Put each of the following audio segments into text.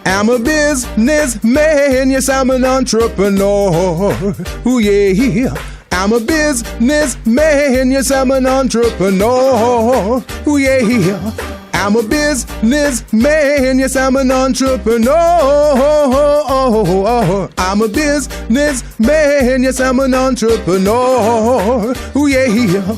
I'm a businessman, yes, I'm an entrepreneur. Ooh, yeah. I'm a businessman, yes, I'm an entrepreneur. Ooh, yeah. I'm a businessman, yes, I'm an entrepreneur. I'm a businessman, yes, I'm an entrepreneur. Ooh, yeah.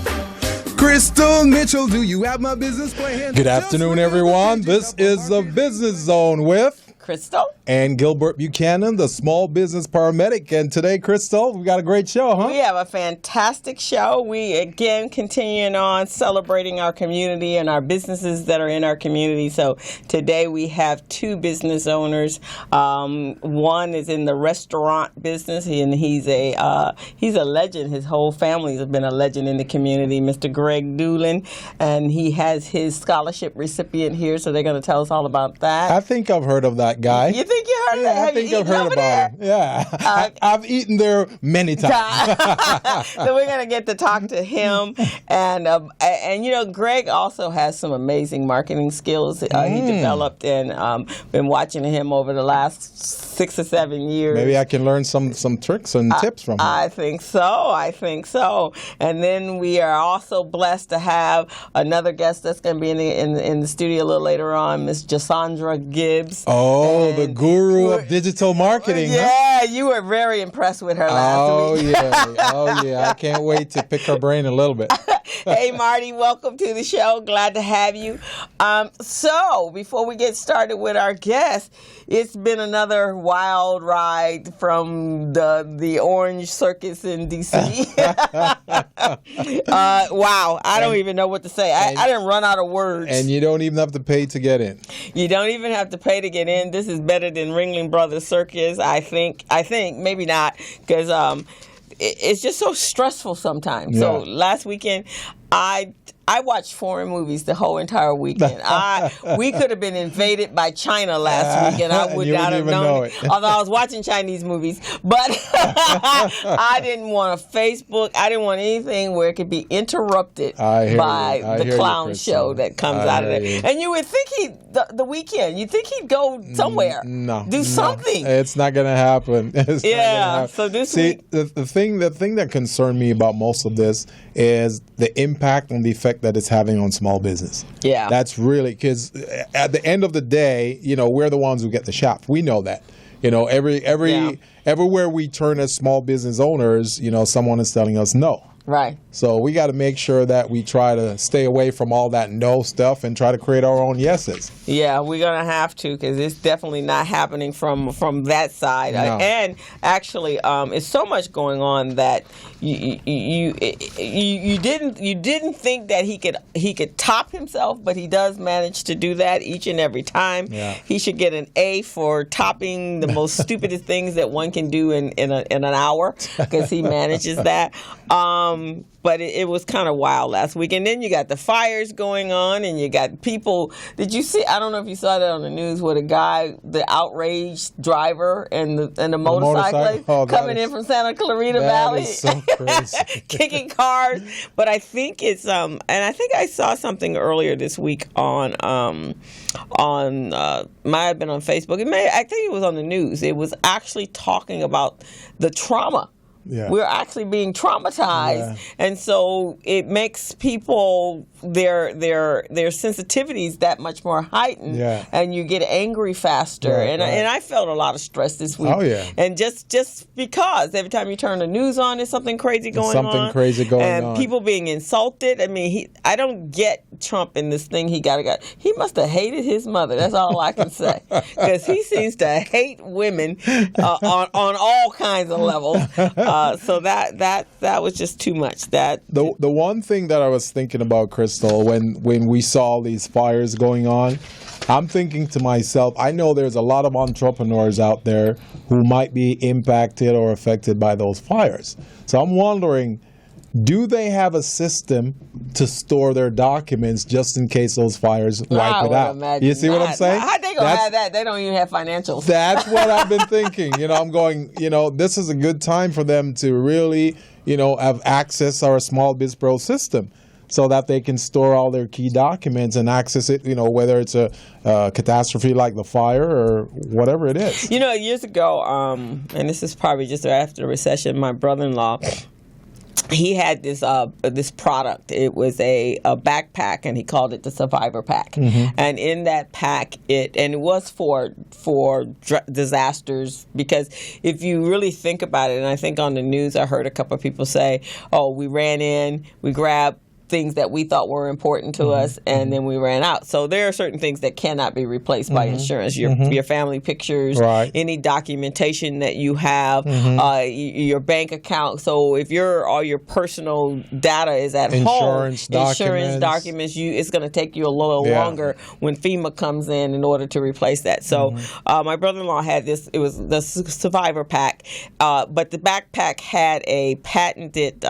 Crystal Mitchell, do you have my business plan? Good afternoon, everyone. This is the Business Zone with Crystal and Gilbert Buchanan, the small business paramedic. And today, Crystal, we got a great show, huh? We have a fantastic show. We, again, continuing on celebrating our community and our businesses that are in our community. So today we have two business owners. One is in the restaurant business, and he's a legend. His whole family has been a legend in the community, Mr. Dulan, and he has his scholarship recipient here, so they're going to tell us all about that. I think I've heard of that guy. You think you heard of that? I think I've heard about him. Yeah. I've eaten there many times. So we're going to get to talk to him. And you know, Greg also has some amazing marketing skills he developed, and been watching him over the last 6 or 7 years. Maybe I can learn some tricks and tips from him. I think so. And then we are also blessed to have another guest that's going to be in the studio a little later on, Miss Joshandra Gibbs. Oh, the guru of digital marketing. Yeah, you were very impressed with her last week. Oh, yeah. I can't wait to pick her brain a little bit. Hey, Marty, welcome to the show. Glad to have you. So, before we get started with our guest, it's been another wild ride from the Orange Circus in D.C. Wow, I don't even know what to say. I didn't run out of words. And you don't even have to pay to get in. You don't even have to pay to get in. This is better than Ringling Brothers Circus, I think. Maybe not, because it's just so stressful sometimes. Yeah. So last weekend, I watched foreign movies the whole entire weekend. We could have been invaded by China last week, and I would not have known it. Although I was watching Chinese movies, but I didn't want a Facebook. I didn't want anything where it could be interrupted by the clown show that comes out of it. And you would think the weekend, you'd think he'd go somewhere, do something. It's not going to happen. So this week, the thing that concerned me about most of this is the impact and the effect that it's having on small business. Yeah. That's really, because at the end of the day, you know, we're the ones who get the shop. We know that. You know, everywhere we turn as small business owners, you know, someone is telling us no. Right. So we got to make sure that we try to stay away from all that no stuff and try to create our own yeses. Yeah, we're going to have to, because it's definitely not happening from that side. No. And actually, it's so much going on that you didn't think that he could top himself, but he does manage to do that each and every time. Yeah. He should get an A for topping the most stupidest things that one can do in an hour, because he manages that. But it was kind of wild last week. And then you got the fires going on, and you got people. Did you see? I don't know if you saw that on the news, where the outraged driver and the motorcyclist coming in from Santa Clarita Valley, is so crazy. kicking cars. But I think it's and I think I saw something earlier this week on might have been on Facebook. I think it was on the news. It was actually talking about the trauma. Yeah. We're actually being traumatized, and so it makes people their sensitivities that much more heightened, and you get angry faster. And I felt a lot of stress this week. Oh yeah, and just because every time you turn the news on, there's something crazy going on. And people being insulted. I mean, I don't get Trump in this thing. He He must have hated his mother. That's all I can say, because he seems to hate women on all kinds of levels. So that was just too much. The one thing that I was thinking about, Crystal, when we saw these fires going on, I'm thinking to myself, I know there's a lot of entrepreneurs out there who might be impacted or affected by those fires. So I'm wondering, do they have a system to store their documents just in case those fires wipe it out? You see what I'm saying? How they gonna have that? They don't even have financials. That's what I've been thinking. You know, I'm going, you know, this is a good time for them to really, you know, have access to our small biz pro system. so that they can store all their key documents and access it, whether it's a catastrophe like the fire or whatever it is. Years ago, and this is probably just after the recession, my brother-in-law, he had this product. It was a backpack, and he called it the Survivor Pack. Mm-hmm. And in that pack, it was for disasters, because if you really think about it, and I think on the news I heard a couple of people say, "Oh, we ran in, we grabbed things that we thought were important to us, and then we ran out." So there are certain things that cannot be replaced by insurance. Your family pictures, right, any documentation that you have, your bank account. So if all your personal data is at home, insurance documents, it's going to take you a little longer when FEMA comes in order to replace that. So my brother-in-law had this. It was the Survivor Pack, but the backpack had a patented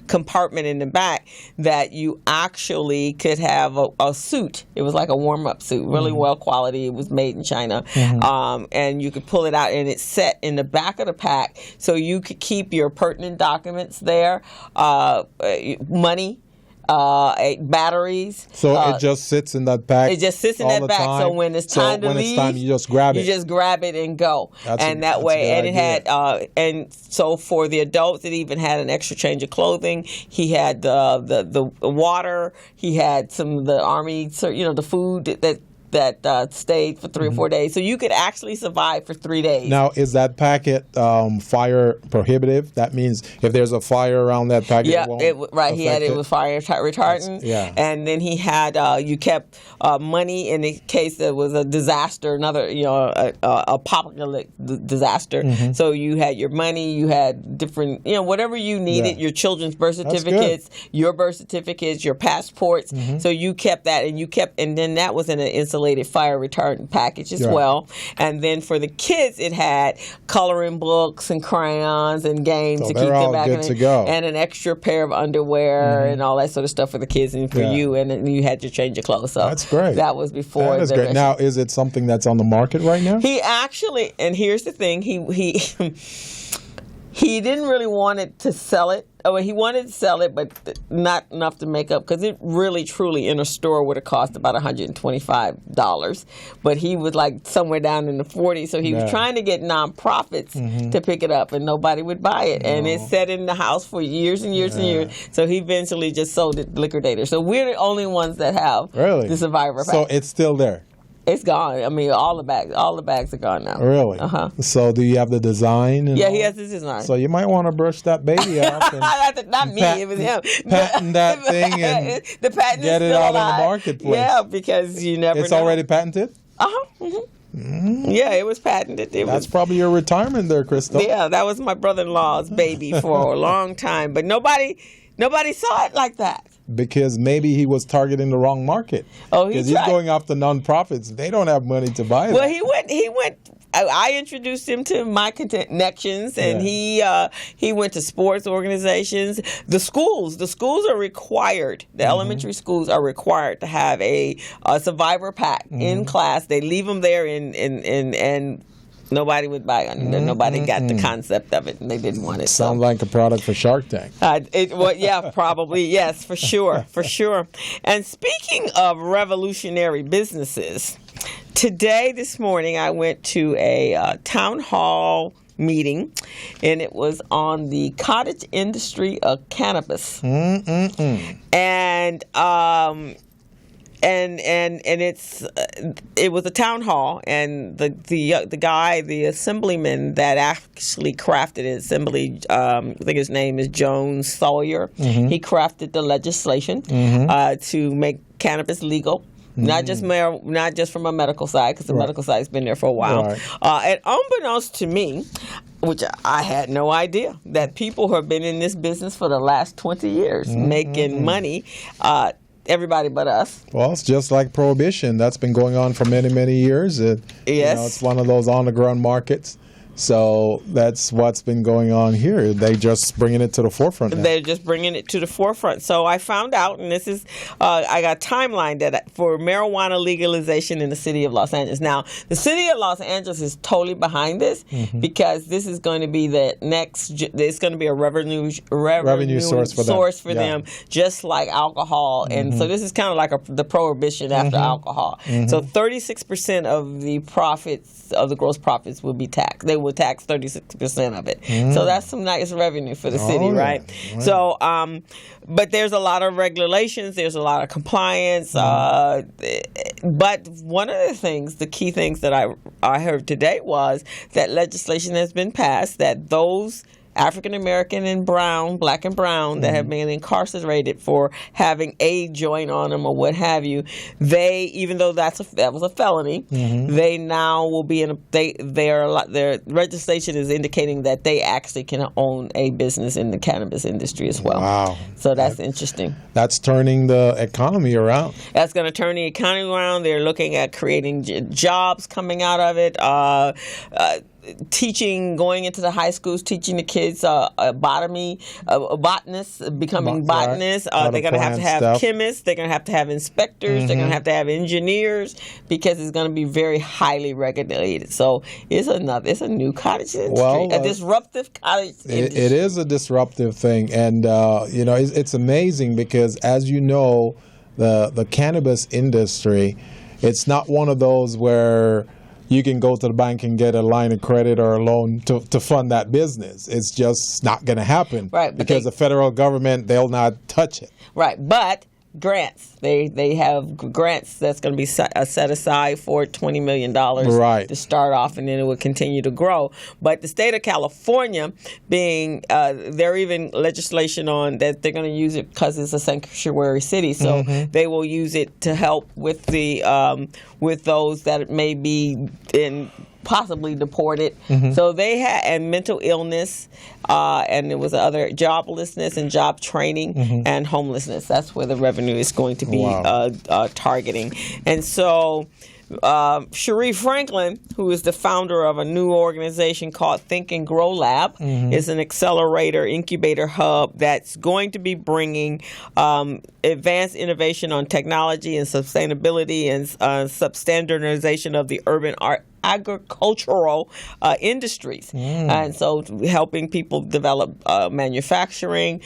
compartment in the back that you actually could have a suit. It was like a warm-up suit, really well quality. It was made in China. And you could pull it out, and it's set in the back of the pack, so you could keep your pertinent documents there, money, batteries. So it just sits in that pack. It just sits in that pack. Time. So when it's time to leave, it's time, you just grab it. You just grab it and go. That way, and it had, and so for the adults, it even had an extra change of clothing. He had the water. He had some of the army, the food that stayed for 3 or 4 days. So you could actually survive for 3 days. Now, is that packet fire prohibitive? That means if there's a fire around that packet, he had it with fire retardant. And then he had, you kept money in the case there was a disaster, another, apocalyptic disaster. So you had your money, you had different, whatever you needed, your children's birth certificates, your birth certificates, your passports. So you kept that, and then that was in an insulated fire retardant package as well. And then for the kids, it had coloring books and crayons and games to keep them back in, and an extra pair of underwear and all that sort of stuff for the kids and for you. And then you had to change your clothes. So that's great. That was before. That is great. Now, is it something that's on the market right now? He actually, and here's the thing, he didn't really want to sell it. He wanted to sell it, but not enough to make up, because it really, truly, in a store would have cost about $125. But he was like somewhere down in the 40s, so he was trying to get nonprofits to pick it up, and nobody would buy it. And it sat in the house for years and years and years. So he eventually just sold it to liquidators. So we're the only ones that have the Survivor Pack. So it's still there? It's gone. I mean, all the bags are gone now. Really? So do you have the design? He has the design. So you might want to brush that baby off. Not me. It was him. Patent that thing and the patent get it out in the marketplace. Yeah, because you never know. It's already patented? Yeah, it was patented. That's probably your retirement there, Crystal. Yeah, that was my brother-in-law's baby for a long time. But nobody saw it like that. Because maybe he was targeting the wrong market. Because he's going after nonprofits. They don't have money to buy it. Well, he went. I introduced him to my connections, and he went to sports organizations. The schools are required. The elementary schools are required to have a Survivor Pack in class. They leave them there and nobody would buy it. Nobody got the concept of it, and they didn't want it. Sounds like a product for Shark Tank. Probably, yes, for sure. And speaking of revolutionary businesses, this morning, I went to a town hall meeting, and it was on the cottage industry of cannabis. And it was a town hall, and the assemblyman that actually crafted it, I think his name is Jones Sawyer. He crafted the legislation to make cannabis legal. Not just from a medical side, because the medical side's been there for a while. And unbeknownst to me, which I had no idea, that people who have been in this business for the last 20 years making money. Everybody but us. Well, it's just like Prohibition. That's been going on for many, many years. It's one of those on-the-ground markets. So that's what's been going on here. They just bringing it to the forefront now. They're just bringing it to the forefront. So I found out, and this is, I got a timeline that for marijuana legalization in the city of Los Angeles. Now, the city of Los Angeles is totally behind this because this is going to be the next, it's going to be a revenue source for them, just like alcohol. And so this is kind of like the prohibition after alcohol. So 36% of the profits, of the gross profits, will be taxed. They will tax 36% of it. So that's some nice revenue for the city, right? So, but there's a lot of regulations. There's a lot of compliance. But one of the things, the key things that I heard today was that legislation has been passed that those African American and brown, black and brown, that have been incarcerated for having a joint on them or what have you, they, even though that was a felony, they now will be in their legislation is indicating that they actually can own a business in the cannabis industry as well. Wow! So that's interesting. That's turning the economy around. That's going to turn the economy around. They're looking at creating jobs coming out of it. Teaching, going into the high schools, teaching the kids botanists, becoming botanists. They're going to have chemists. They're going to have inspectors. They're going to have engineers because it's going to be very highly regulated. So it's a new cottage industry, a disruptive cottage industry. It is a disruptive thing, and it's amazing because, as you know, the cannabis industry, it's not one of those where you can go to the bank and get a line of credit or a loan to fund that business. It's just not going to happen. Right. Because the federal government, they'll not touch it. Right. But grants. They have grants that's going to be set aside for $20 million to start off, and then it will continue to grow. But the state of California, being there even legislation on that they're going to use it because it's a sanctuary city, so they will use it to help with the with those that may be possibly deported. So they had, and mental illness, and there was other joblessness and job training and homelessness. That's where the revenue is going to be targeting. And so Sharif Franklin, who is the founder of a new organization called Think and Grow Lab, is an accelerator incubator hub that's going to be bringing advanced innovation on technology and sustainability and substandardization of the urban agricultural industries, and so helping people develop manufacturing.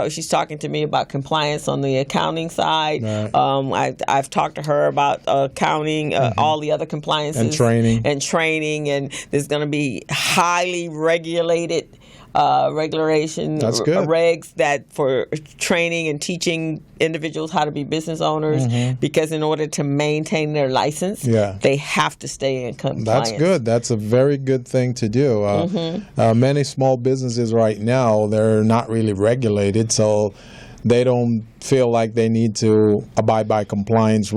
She's talking to me about compliance on the accounting side. I've talked to her about accounting, all the other compliances and training, and there's going to be highly regulated regs that for training and teaching individuals how to be business owners, because in order to maintain their license, they have to stay in compliance. That's good. That's a very good thing to do. Many small businesses right now, they're not really regulated, so they don't feel like they need to abide by compliance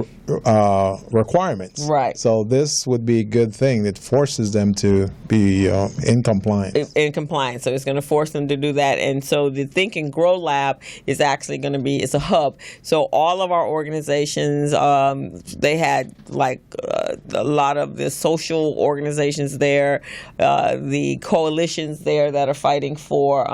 requirements. Right. So this would be a good thing that forces them to be in compliance. In compliance. So it's going to force them to do that. And so the Think and Grow Lab is actually going to be, it's a hub. So all of our organizations, they had like a lot of the social organizations there, the coalitions there that are fighting for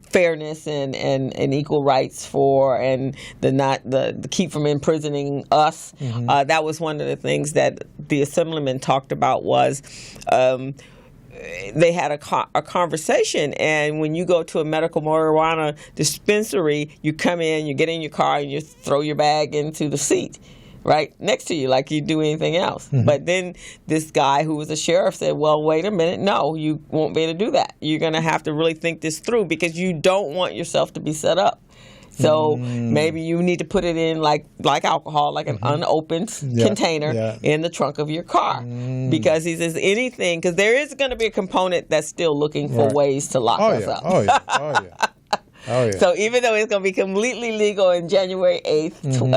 fairness and equal rights for, and the keep from imprisoning us. That was one of the things that the assemblyman talked about was they had a conversation, and when you go to a medical marijuana dispensary, you come in, you get in your car, and you throw your bag into the seat right next to you like you do anything else. But then this guy who was a sheriff said, well, wait a minute, no, you won't be able to do that. You're going to have to really think this through because you don't want yourself to be set up. So maybe you need to put it in like alcohol, like an unopened container in the trunk of your car. Because he says anything, because there is going to be a component that's still looking for ways to lock us up. Oh, yeah. So even though it's going to be completely legal in January 8th,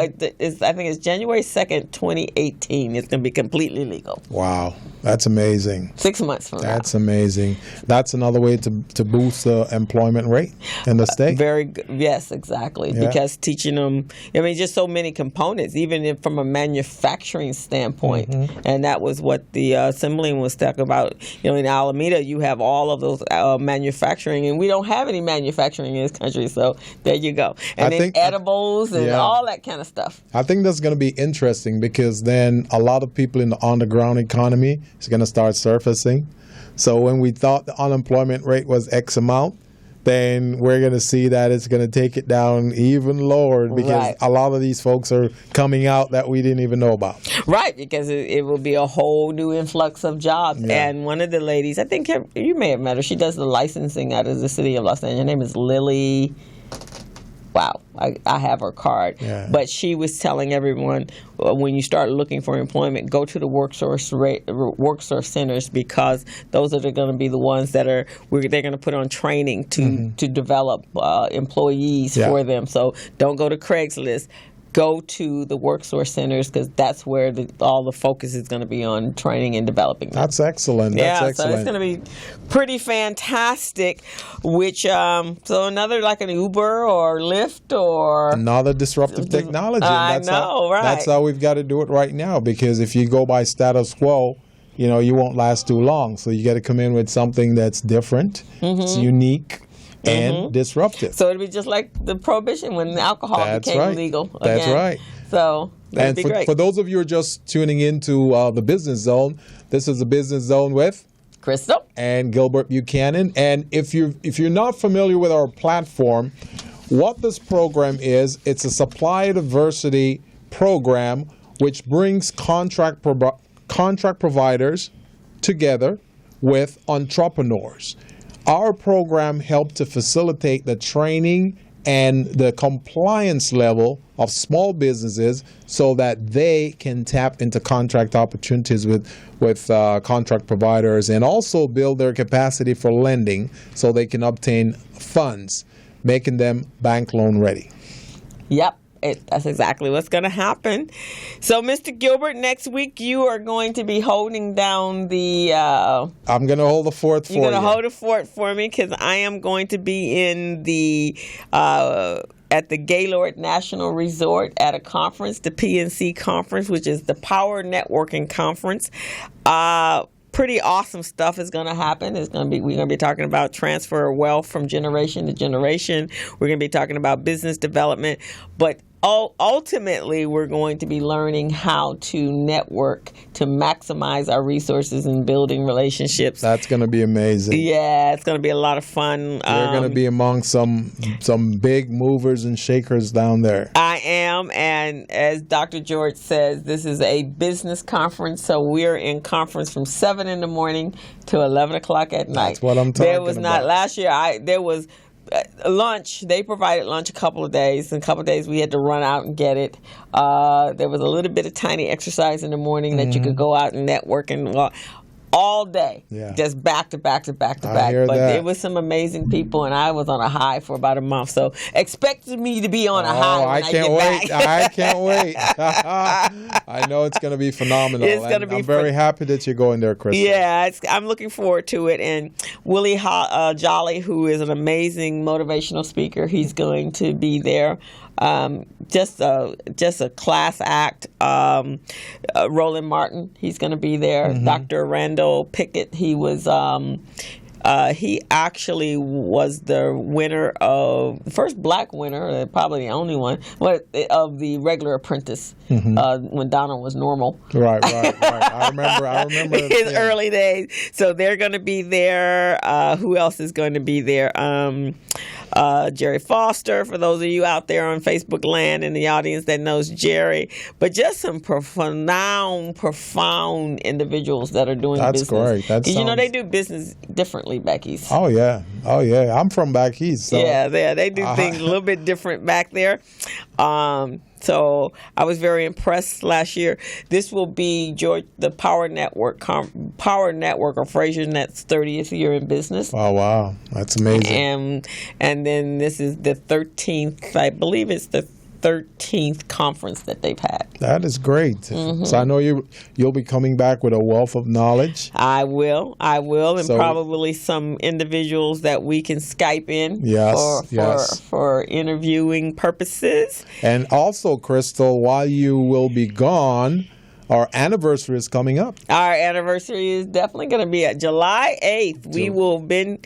I think it's January 2nd, 2018, it's going to be completely legal. Wow. That's amazing. 6 months from now. That's amazing. That's another way to boost the employment rate in the state. Very good. Yes, exactly. Yeah. Because teaching them, I mean, just so many components, even from a manufacturing standpoint. And that was what the assembling was talking about. You know, in Alameda, you have all of those manufacturing, and we don't have any manufacturing in this country. So there you go. And then edibles and all that kind of stuff. I think that's going to be interesting because then a lot of people in the underground economy is going to start surfacing. So when we thought the unemployment rate was X amount, then we're going to see that it's going to take it down even lower because a lot of these folks are coming out that we didn't even know about. Right, because it will be a whole new influx of jobs. Yeah. And one of the ladies, I think you may have met her, she does the licensing out of the city of Los Angeles. Her name is Lily. Wow, I have her card. Yeah. But she was telling everyone, when you start looking for employment, go to the worksource centers because those are going to be the ones that they're going to put on training to develop employees for them. So don't go to Craigslist. Go to the worksource centers because that's where all the focus is going to be on training and developing them. That's excellent. That's excellent. So it's going to be pretty fantastic. Which so another like an Uber or Lyft or another disruptive technology. Right? That's how we've got to do it right now because if you go by status quo, you know you won't last too long. So you got to come in with something that's different, it's unique. And disruptive. So it'd be just like the prohibition when alcohol became legal again. That's right. So that'd be great. For those of you who are just tuning into the Business Zone, this is the Business Zone with Crystal and Gilbert Buchanan. And if you're not familiar with our platform, what this program is, it's a supply diversity program which brings contract providers together with entrepreneurs. Our program helped to facilitate the training and the compliance level of small businesses so that they can tap into contract opportunities with contract providers and also build their capacity for lending so they can obtain funds, making them bank loan ready. Yep. That's exactly what's going to happen. So, Mr. Gilbert, next week you are going to be holding down the... I'm going to hold the fort for you. You're going to hold the fort for me because I am going to be in the... at the Gaylord National Resort at a conference, the PNC conference, which is the Power Networking Conference. Pretty awesome stuff is going to happen. We're going to be talking about transfer of wealth from generation to generation. We're going to be talking about business development, but ultimately we're going to be learning how to network to maximize our resources and building relationships. That's going to be amazing. Yeah, it's going to be a lot of fun. You're going to be among some big movers and shakers down there. I am, and as Dr. George says, this is a business conference, so we're in conference from 7 in the morning to 11 o'clock at night. That's what I'm talking about. There was not last year. There was lunch. They provided lunch a couple of days. And a couple of days we had to run out and get it. There was a little bit of tiny exercise in the morning that you could go out and network and all day, just back to back to back to back. But there was some amazing people, and I was on a high for about a month. So expect me to be on a high when I get back. I can't wait. I know it's going to be phenomenal. It's going to be. I'm very happy that you're going there, Crystal. Yeah, I'm looking forward to it. And Willie Jolly, who is an amazing motivational speaker, he's going to be there. Just a class act. Roland Martin, he's going to be there. Dr. Randall Pickett, he was. He actually was the winner of the first black winner, probably the only one, of the regular apprentice when Donna was normal. Right. I remember his early days. So they're going to be there. Who else is going to be there? Jerry Foster, for those of you out there on Facebook land in the audience that knows Jerry, but just some profound individuals that are doing business. That's great. You know, they do business differently back east. Oh yeah. I'm from back east. So. Yeah, they do things a little bit different back there. So I was very impressed last year. This will be the Power Network or Fraser Net's 30th year in business. Oh, wow. That's amazing. And then this is the 13th, I believe it's the 13th conference that they've had. That is great. Mm-hmm. So I know you'll be coming back with a wealth of knowledge. I will, and probably some individuals that we can Skype in for interviewing purposes. And also, Crystal, while you will be gone, our anniversary is coming up. Our anniversary is definitely going to be at July 8th. We will have been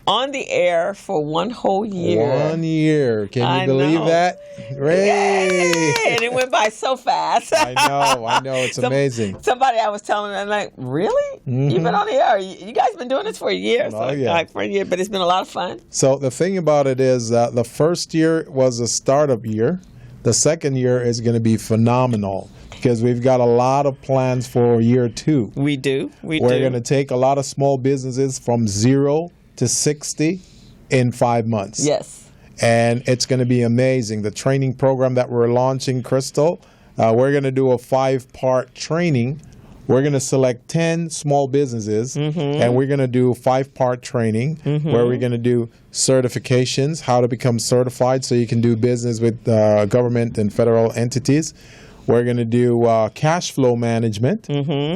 on the air for 1 whole year. 1 year. Can you believe that? Hooray! Yay! And it went by so fast. I know. It's amazing. Somebody I was telling them, like, really? Mm-hmm. You've been on the air? You guys been doing this for a year? For a year, but it's been a lot of fun. So the thing about it is the first year was a startup year. The second year is going to be phenomenal, because we've got a lot of plans for year 2. We do. We're going to take a lot of small businesses from 0 to 60 in 5 months. Yes. And it's going to be amazing. The training program that we're launching, Crystal, we're going to do a 5-part training. We're going to select 10 small businesses, and we're going to do 5-part training where we're going to do certifications, how to become certified so you can do business with government and federal entities. We're going to do cash flow management,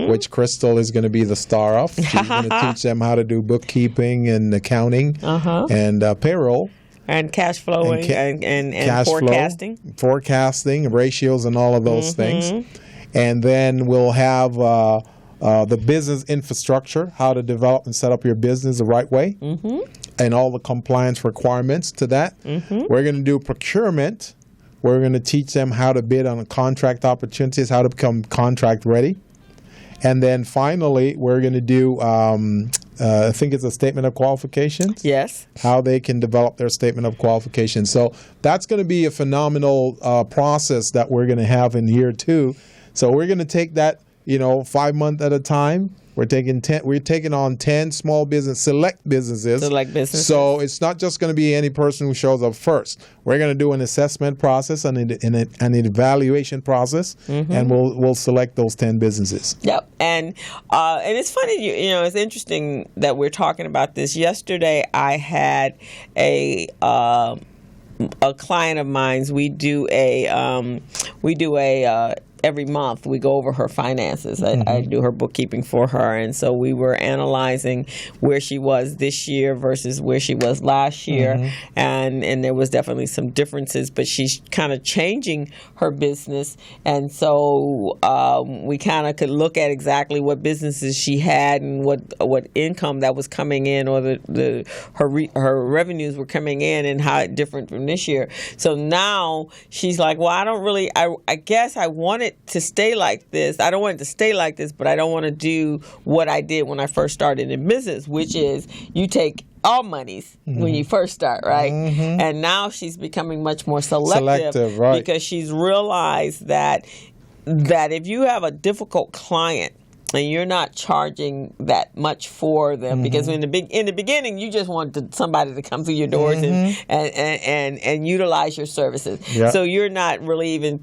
which Crystal is going to be the star of. She's going to teach them how to do bookkeeping and accounting and payroll. And cash flowing and cash forecasting. Forecasting, ratios, and all of those things. And then we'll have the business infrastructure, how to develop and set up your business the right way, and all the compliance requirements to that. We're going to do procurement. We're going to teach them how to bid on contract opportunities, how to become contract ready. And then finally, we're going to do, I think it's a statement of qualifications. Yes. How they can develop their statement of qualifications. So that's going to be a phenomenal process that we're going to have in year 2. So we're going to take that, 5 months at a time. We're taking on 10 small select businesses. So it's not just going to be any person who shows up first. We're going to do an assessment process and an evaluation process, and we'll select those 10 businesses. Yep. And it's funny, it's interesting that we're talking about this. Yesterday, I had a client of mine's. We do a every month we go over her finances. I do her bookkeeping for her, and so we were analyzing where she was this year versus where she was last year, and there was definitely some differences, but she's kind of changing her business, and so we kind of could look at exactly what businesses she had and what income that was coming in, or her revenues were coming in, and how it different from this year. So now she's like, well, I guess I wanted to stay like this. I don't want it to stay like this, but I don't want to do what I did when I first started in business, which is you take all monies when you first start, right? And now she's becoming much more selective, right? Because she's realized that if you have a difficult client and you're not charging that much for them, because in the beginning you just wanted somebody to come through your doors and utilize your services. Yep. So you're not really even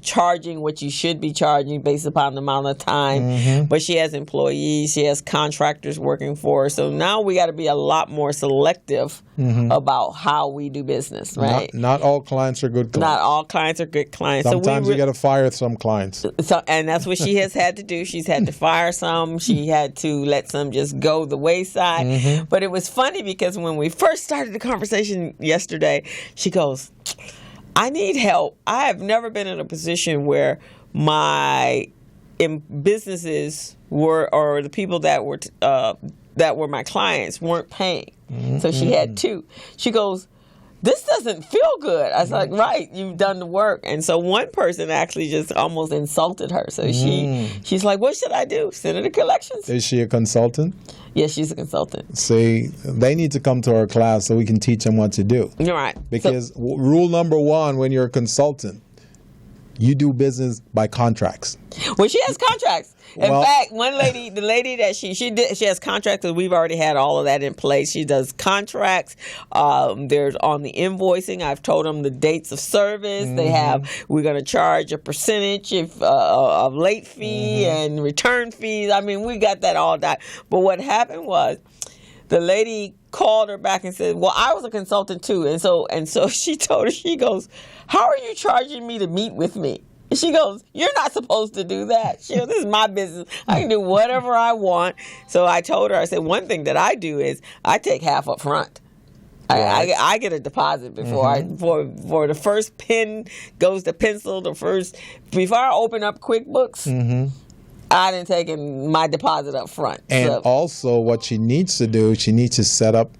charging what you should be charging based upon the amount of time. But she has employees, she has contractors working for her. So now we got to be a lot more selective about how we do business, right? Not all clients are good clients. Not all clients are good clients. Sometimes you got to fire some clients. And that's what she has had to do. She's had to fire some. She had to let some just go the wayside. But it was funny because when we first started the conversation yesterday, she goes, I need help. I have never been in a position where my businesses or the people that were my clients weren't paying. So she had 2. She goes, this doesn't feel good. I was like, right, you've done the work. And so one person actually just almost insulted her. So she's like, what should I do? Send her to collections? Is she a consultant? Yes, she's a consultant. See, they need to come to our class so we can teach them what to do. You're right. Because rule number 1 when you're a consultant, you do business by contracts. Well, she has contracts. In fact, the lady that she has contracts. We've already had all of that in place. She does contracts. There's on the invoicing. I've told them the dates of service. We're going to charge a percentage of late fee and return fees. I mean, we got that all done. But what happened was, the lady called her back and said, well, I was a consultant too. And so she told her, she goes, how are you charging me to meet with me? And she goes, you're not supposed to do that. She goes, this is my business. I can do whatever I want. So I told her, I said, one thing that I do is I take half up front. Right. I get a deposit before before the first pen goes to pencil, before I open up QuickBooks. I didn't take my deposit up front. And also what she needs to do, she needs to set up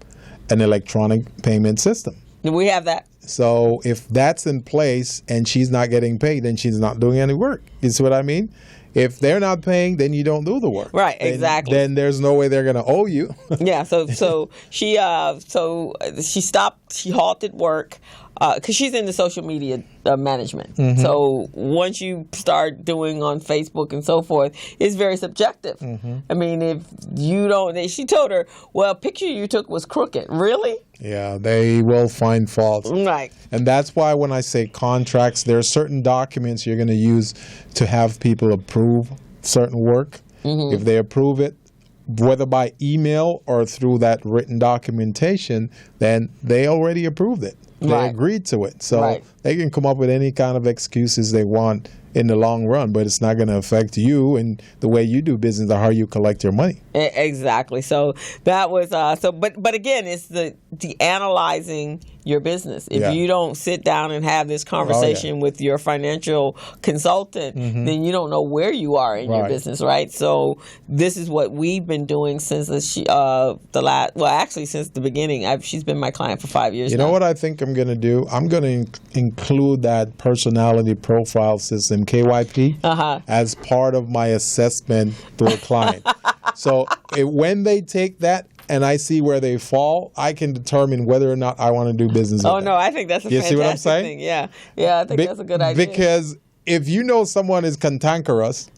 an electronic payment system. We have that. So if that's in place and she's not getting paid, then she's not doing any work. You see what I mean? If they're not paying, then you don't do the work. Right, exactly. Then there's no way they're going to owe you. Yeah, so she stopped, she halted work. Because she's into social media management. So once you start doing on Facebook and so forth, it's very subjective. I mean, if you don't, she told her, well, picture you took was crooked. Really? Yeah, they will find fault. Right. And that's why when I say contracts, there are certain documents you're going to use to have people approve certain work. If they approve it, whether by email or through that written documentation, then they already approved it. They agreed to it. So they can come up with any kind of excuses they want in the long run, but it's not going to affect you and the way you do business or how you collect your money. Exactly. So that was but again, it's the analyzing your business. If you don't sit down and have this conversation with your financial consultant, then you don't know where you are in your business, right? So this is what we've been doing since since the beginning. She's been my client for 5 years. You know what I think I'm going to do? I'm going to include that personality profile system, KYP, as part of my assessment to a client. So when they take that and I see where they fall, I can determine whether or not I want to do business with them. No, I think that's a fantastic see what I'm saying? thing. Yeah, I think that's a good idea. Because if you know someone is cantankerous,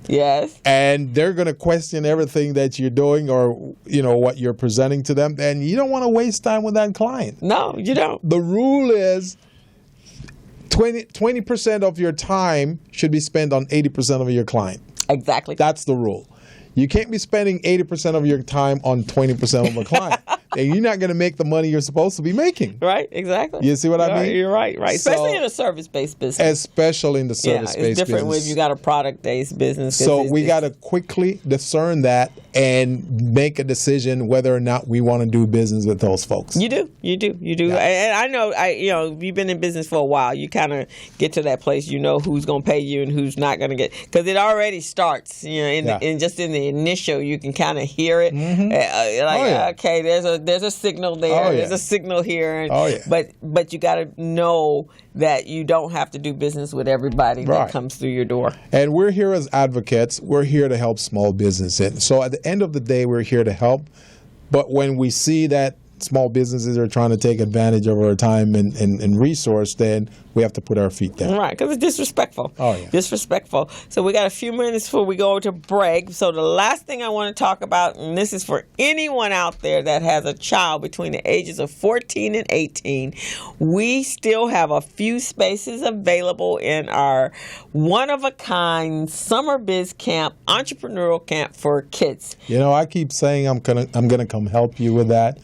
yes, and they're going to question everything that you're doing or what you're presenting to them, then you don't want to waste time with that client. No, you don't. The rule is 20% of your time should be spent on 80% of your client. Exactly. That's the rule. You can't be spending 80% of your time on 20% of a client. And you're not going to make the money you're supposed to be making. Right, exactly. You see what I mean? You're right. Especially in a service-based business. Especially in the service-based business. It's different if you got a product-based business. So we got to quickly discern that and make a decision whether or not we want to do business with those folks. You do. Yeah. And I know, you've been in business for a while. You kind of get to that place. You know who's going to pay you and who's not going to get. Because it already starts. In just in the initial, you can kind of hear it. Okay, there's a signal there. There's a signal here. But you got to know that you don't have to do business with everybody that comes through your door. And we're here as advocates. We're here to help small business. And so at the end of the day, we're here to help. But when we see that small businesses are trying to take advantage of our time and resource, then we have to put our feet down. Right, because it's disrespectful. Disrespectful. So we got a few minutes before we go to break. So the last thing I want to talk about, and this is for anyone out there that has a child between the ages of 14 and 18, we still have a few spaces available in our one-of-a-kind summer biz camp, entrepreneurial camp for kids. I keep saying I'm gonna come help you with that.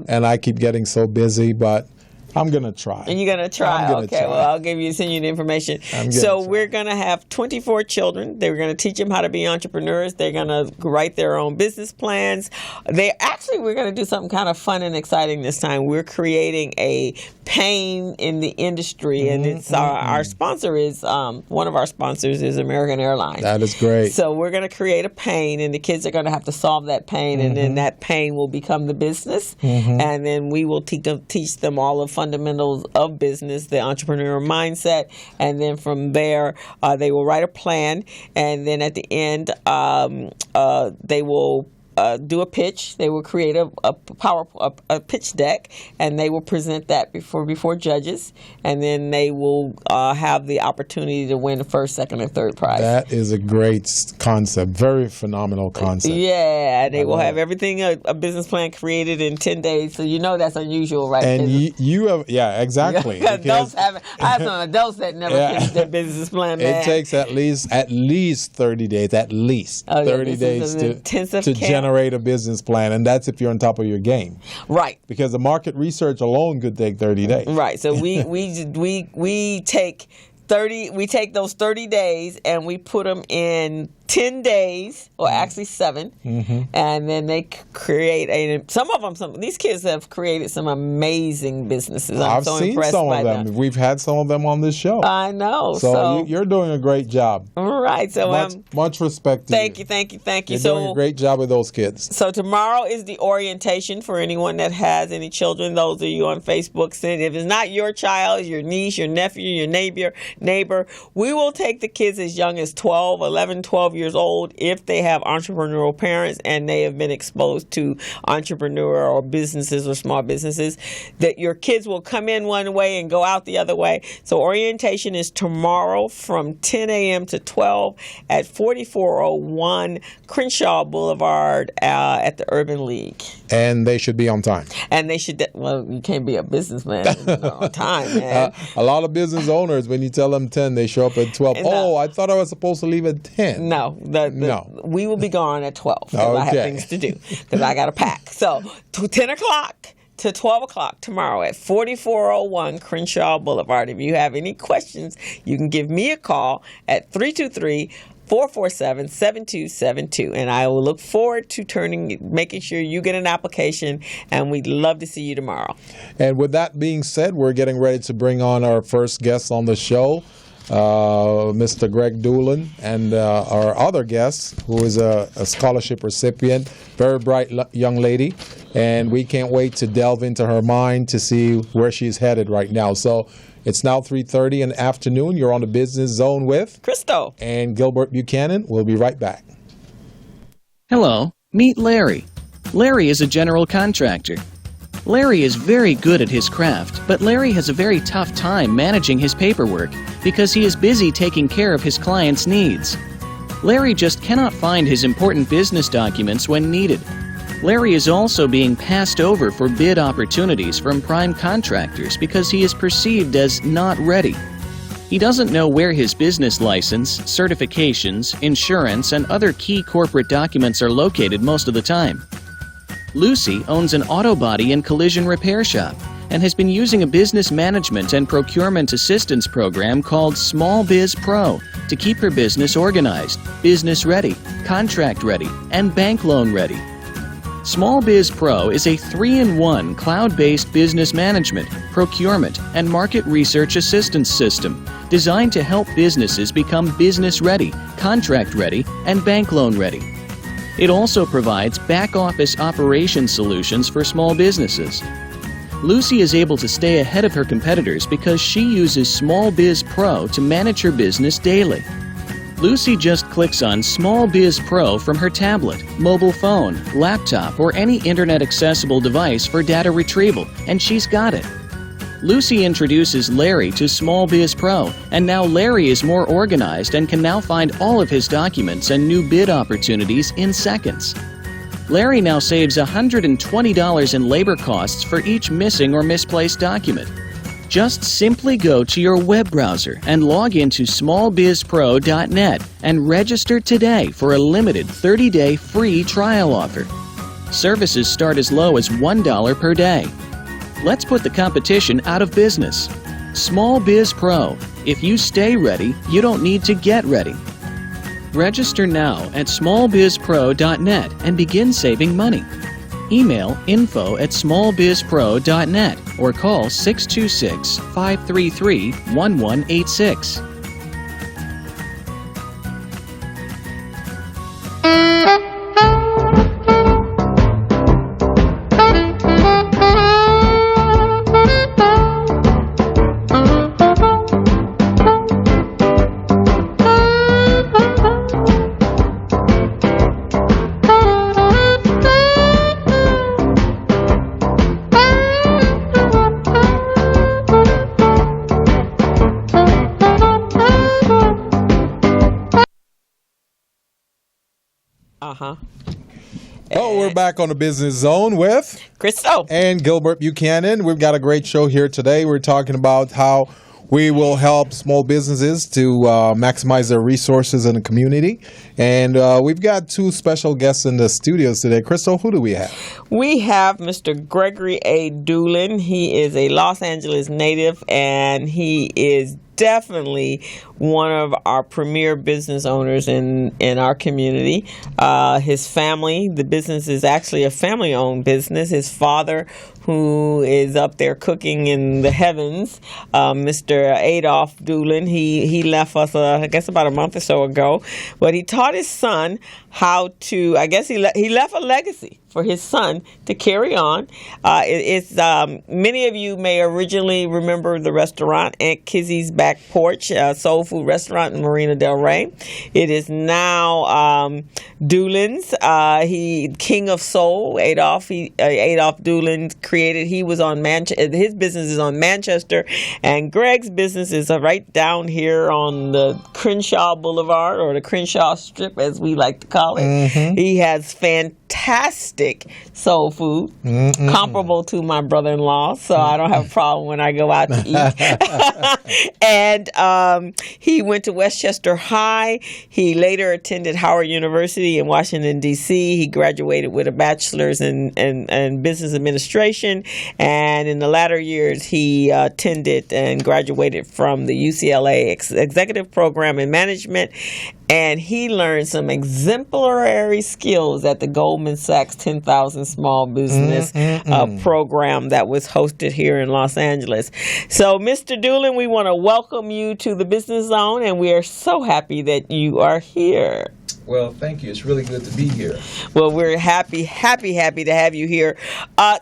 And I keep getting so busy, but I'm going to try. And you're going to try? Okay, well, I'll send you the information. So we're going to have 24 children. They're going to teach them how to be entrepreneurs. They're going to write their own business plans. We're going to do something kind of fun and exciting this time. We're creating a pain in the industry, and it's our sponsor is, one of our sponsors is American Airlines. That is great. So we're going to create a pain, and the kids are going to have to solve that pain, and then that pain will become the business, and then we will teach them all of fundamentals of business, the entrepreneurial mindset, and then from there they will write a plan, and then at the end they will do a pitch. They will create a pitch deck, and they will present that before judges, and then they will have the opportunity to win the first, second, and third prize. That is a great concept. Very phenomenal concept. Yeah, they will have everything, a business plan created in 10 days, so that's unusual, right? And you have, exactly. Adults I have some adults that never finish their business plan. Man. It takes at least 30 days, 30 days to generate a business plan, and that's if you're on top of your game. Right. Because the market research alone could take 30 days. Right. So we take those 30 days and we put them in 10 days, or actually 7, and then they create these kids have created some amazing businesses. I've seen some of them. We've had some of them on this show. I know. So you're doing a great job. All right. So much respect to you. Thank you. You're doing a great job with those kids. So tomorrow is the orientation for anyone that has any children. Those of you on Facebook, if it's not your child, your niece, your nephew, your neighbor, we will take the kids as young as 11, 12 years old if they have entrepreneurial parents and they have been exposed to entrepreneur or businesses or small businesses. That your kids will come in one way and go out the other way. So orientation is tomorrow from 10 a.m. to 12 at 4401 Crenshaw Boulevard at the Urban League. And they should be on time. And they should, you can't be a businessman on time, man. A lot of business owners, when you tell them 10, they show up at 12. No. I thought I was supposed to leave at 10. No. We will be gone at 12 because I have things to do because I got to pack. So 10 o'clock to 12 o'clock tomorrow at 4401 Crenshaw Boulevard. If you have any questions, you can give me a call at 323-447-7272, and I will look forward to making sure you get an application, and we'd love to see you tomorrow. And with that being said, we're getting ready to bring on our first guest on the show, Mr. Greg Dulan, and our other guest, who is a scholarship recipient, very bright young lady, and we can't wait to delve into her mind to see where she's headed right now. So it's now 3:30 in the afternoon. You're on the Business Zone with Crystal and Gilbert Buchanan. We'll be right back. Hello, meet Larry. Larry is a general contractor. Larry is very good at his craft, but Larry has a very tough time managing his paperwork because he is busy taking care of his clients' needs. Larry just cannot find his important business documents when needed. Larry is also being passed over for bid opportunities from prime contractors because he is perceived as not ready. He doesn't know where his business license, certifications, insurance, and other key corporate documents are located most of the time. Lucy owns an auto body and collision repair shop and has been using a business management and procurement assistance program called Small Biz Pro to keep her business organized, business ready, contract ready, and bank loan ready. Small Biz Pro is a 3-in-1 cloud-based business management, procurement, and market research assistance system designed to help businesses become business ready, contract ready, and bank loan ready. It also provides back-office operation solutions for small businesses. Lucy is able to stay ahead of her competitors because she uses Small Biz Pro to manage her business daily. Lucy just clicks on Small Biz Pro from her tablet, mobile phone, laptop, or any internet-accessible device for data retrieval, and she's got it. Lucy introduces Larry to Small Biz Pro, and now Larry is more organized and can now find all of his documents and new bid opportunities in seconds. Larry now saves $120 in labor costs for each missing or misplaced document. Just simply go to your web browser and log into smallbizpro.net and register today for a limited 30-day free trial offer. Services start as low as $1 per day. Let's put the competition out of business. Small Biz Pro. If you stay ready, you don't need to get ready. Register now at smallbizpro.net and begin saving money. Email info@smallbizpro.net or call 626-533-1186. Oh, we're back on the Business Zone with Crystal and Gilbert Buchanan. We've got a great show here today. We're talking about how we will help small businesses to maximize their resources in the community. And we've got two special guests in the studios today. Crystal, who do we have? We have Mr. Gregory A. Dulan. He is a Los Angeles native, and he is definitely one of our premier business owners in our community. His family, the business is actually a family-owned business. His father, who is up there cooking in the heavens, Mr. Adolph Dulan, he left us, I guess, about a month or so ago. But he taught his son how to, I guess he left a legacy for his son to carry on. It's many of you may originally remember the restaurant Aunt Kizzy's Back Porch, soul food restaurant in Marina Del Rey. It is now Dulan's. He King of Soul, Adolph Dulan created. He was on his business is on Manchester, and Greg's business is right down here on the Crenshaw Boulevard, or the Crenshaw Strip, as we like to call it. Mm-hmm. He has fantastic soul food, comparable to my brother-in-law, so I don't have a problem when I go out to eat. And he went to Westchester High. He later attended Howard University in Washington, D.C. He graduated with a bachelor's in business administration, and in the latter years, he attended and graduated from the UCLA Executive Program in Management, and he learned some exemplary skills at the Goldman Sachs 10,000 Small Business program that was hosted here in Los Angeles. So, Mr. Dulan, we want to welcome you to the Business Zone, and we are so happy that you are here. Well, thank you. It's really good to be here. Well, we're happy to have you here.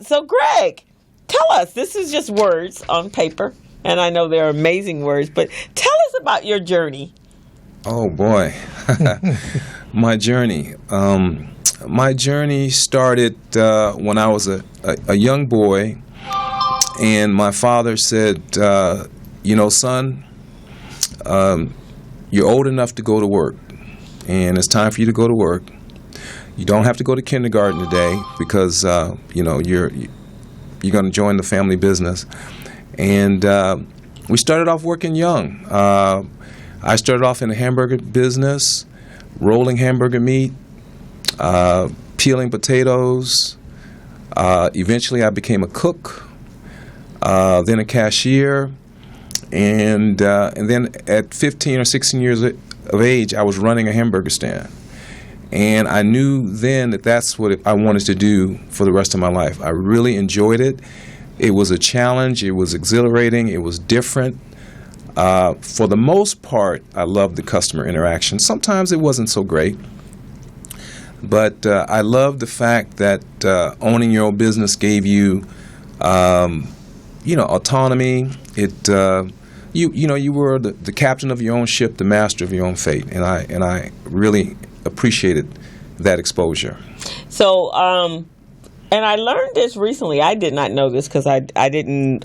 So, Greg, tell us, this is just words on paper, and I know they're amazing words, but tell us about your journey. Oh, boy. My journey. My journey started when I was a young boy, and my father said, son, you're old enough to go to work, and it's time for you to go to work. You don't have to go to kindergarten today because, you're going to join the family business. And we started off working young. I started off in the hamburger business, rolling hamburger meat, peeling potatoes. Eventually, I became a cook, then a cashier, and then at 15 or 16 years of age, I was running a hamburger stand. And I knew then that that's what I wanted to do for the rest of my life. I really enjoyed it. It was a challenge. It was exhilarating. It was different. For the most part, I loved the customer interaction. Sometimes it wasn't so great. But I loved the fact that owning your own business gave you, autonomy. You were the captain of your own ship, the master of your own fate, and I really appreciated that exposure. So, and I learned this recently. I did not know this because I didn't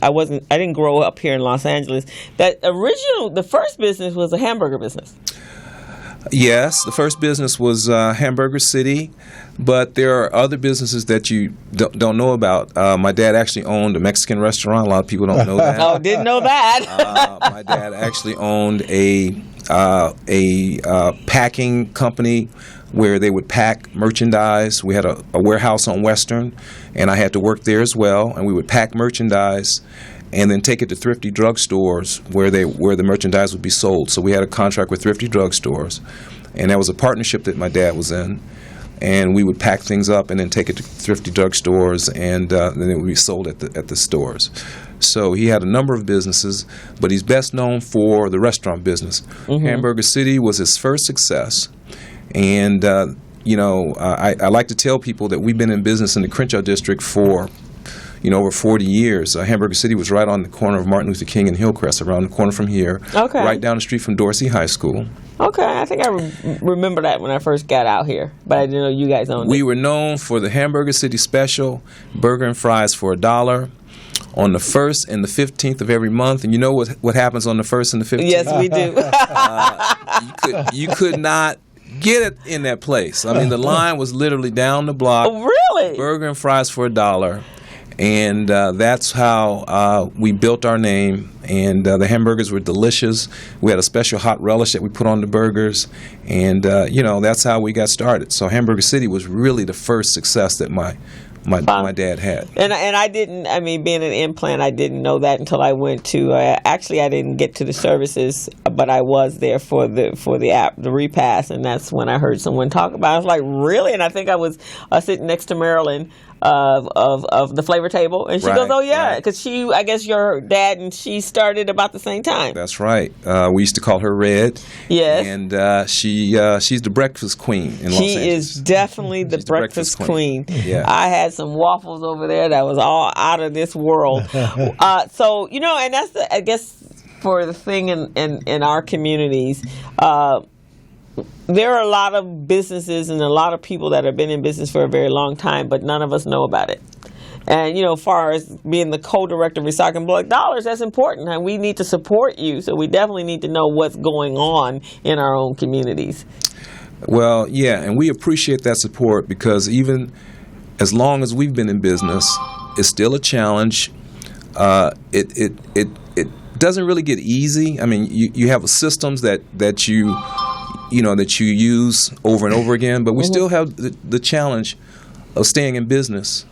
grow up here in Los Angeles. That the first business was a hamburger business. Yes, the first business was Hamburger City, but there are other businesses that you don't know about. My dad actually owned a Mexican restaurant. A lot of people don't know that. Oh, didn't know that. My dad actually owned a packing company where they would pack merchandise. We had a warehouse on Western, and I had to work there as well, and we would pack merchandise and then take it to thrifty drugstores where the merchandise would be sold. So we had a contract with thrifty drugstores, and that was a partnership that my dad was in. And we would pack things up and then take it to thrifty drugstores, and then it would be sold at the stores. So he had a number of businesses, but he's best known for the restaurant business. Mm-hmm. Hamburger City was his first success, and I like to tell people that we've been in business in the Crenshaw district for over 40 years. Hamburger City was right on the corner of Martin Luther King and Hillcrest, around the corner from here, right down the street from Dorsey High School. Okay, I think I remember that when I first got out here, but I didn't know you guys owned it. We were known for the Hamburger City special, burger and fries for $1, on the 1st and the 15th of every month. And you know what happens on the 1st and the 15th? Yes, we do. You could not get it in that place. I mean, the line was literally down the block. Oh, really? Burger and fries for $1. And that's how we built our name. And the hamburgers were delicious. We had a special hot relish that we put on the burgers. And, that's how we got started. So Hamburger City was really the first success that my dad had. And I didn't, being an implant, I didn't know that until I went to, actually I didn't get to the services, but I was there for the repast, and that's when I heard someone talk about it. I was like, really? And I think I was sitting next to Marilyn of the flavor table, and she goes, oh yeah, because I guess your dad and she started about the same time. That's right. We used to call her Red. Yes. And she's the breakfast queen in Los Angeles. She is definitely the breakfast queen. Yeah. I had some waffles over there that was all out of this world. So, and that's I guess for the thing in our communities, there are a lot of businesses and a lot of people that have been in business for a very long time, but none of us know about it. And, as far as being the co-director of Recycling Black Dollars, that's important. And we need to support you, so we definitely need to know what's going on in our own communities. Well, yeah, and we appreciate that support because even as long as we've been in business, it's still a challenge. It doesn't really get easy. I mean, you have systems that you use over and over again, but we still have the challenge of staying in business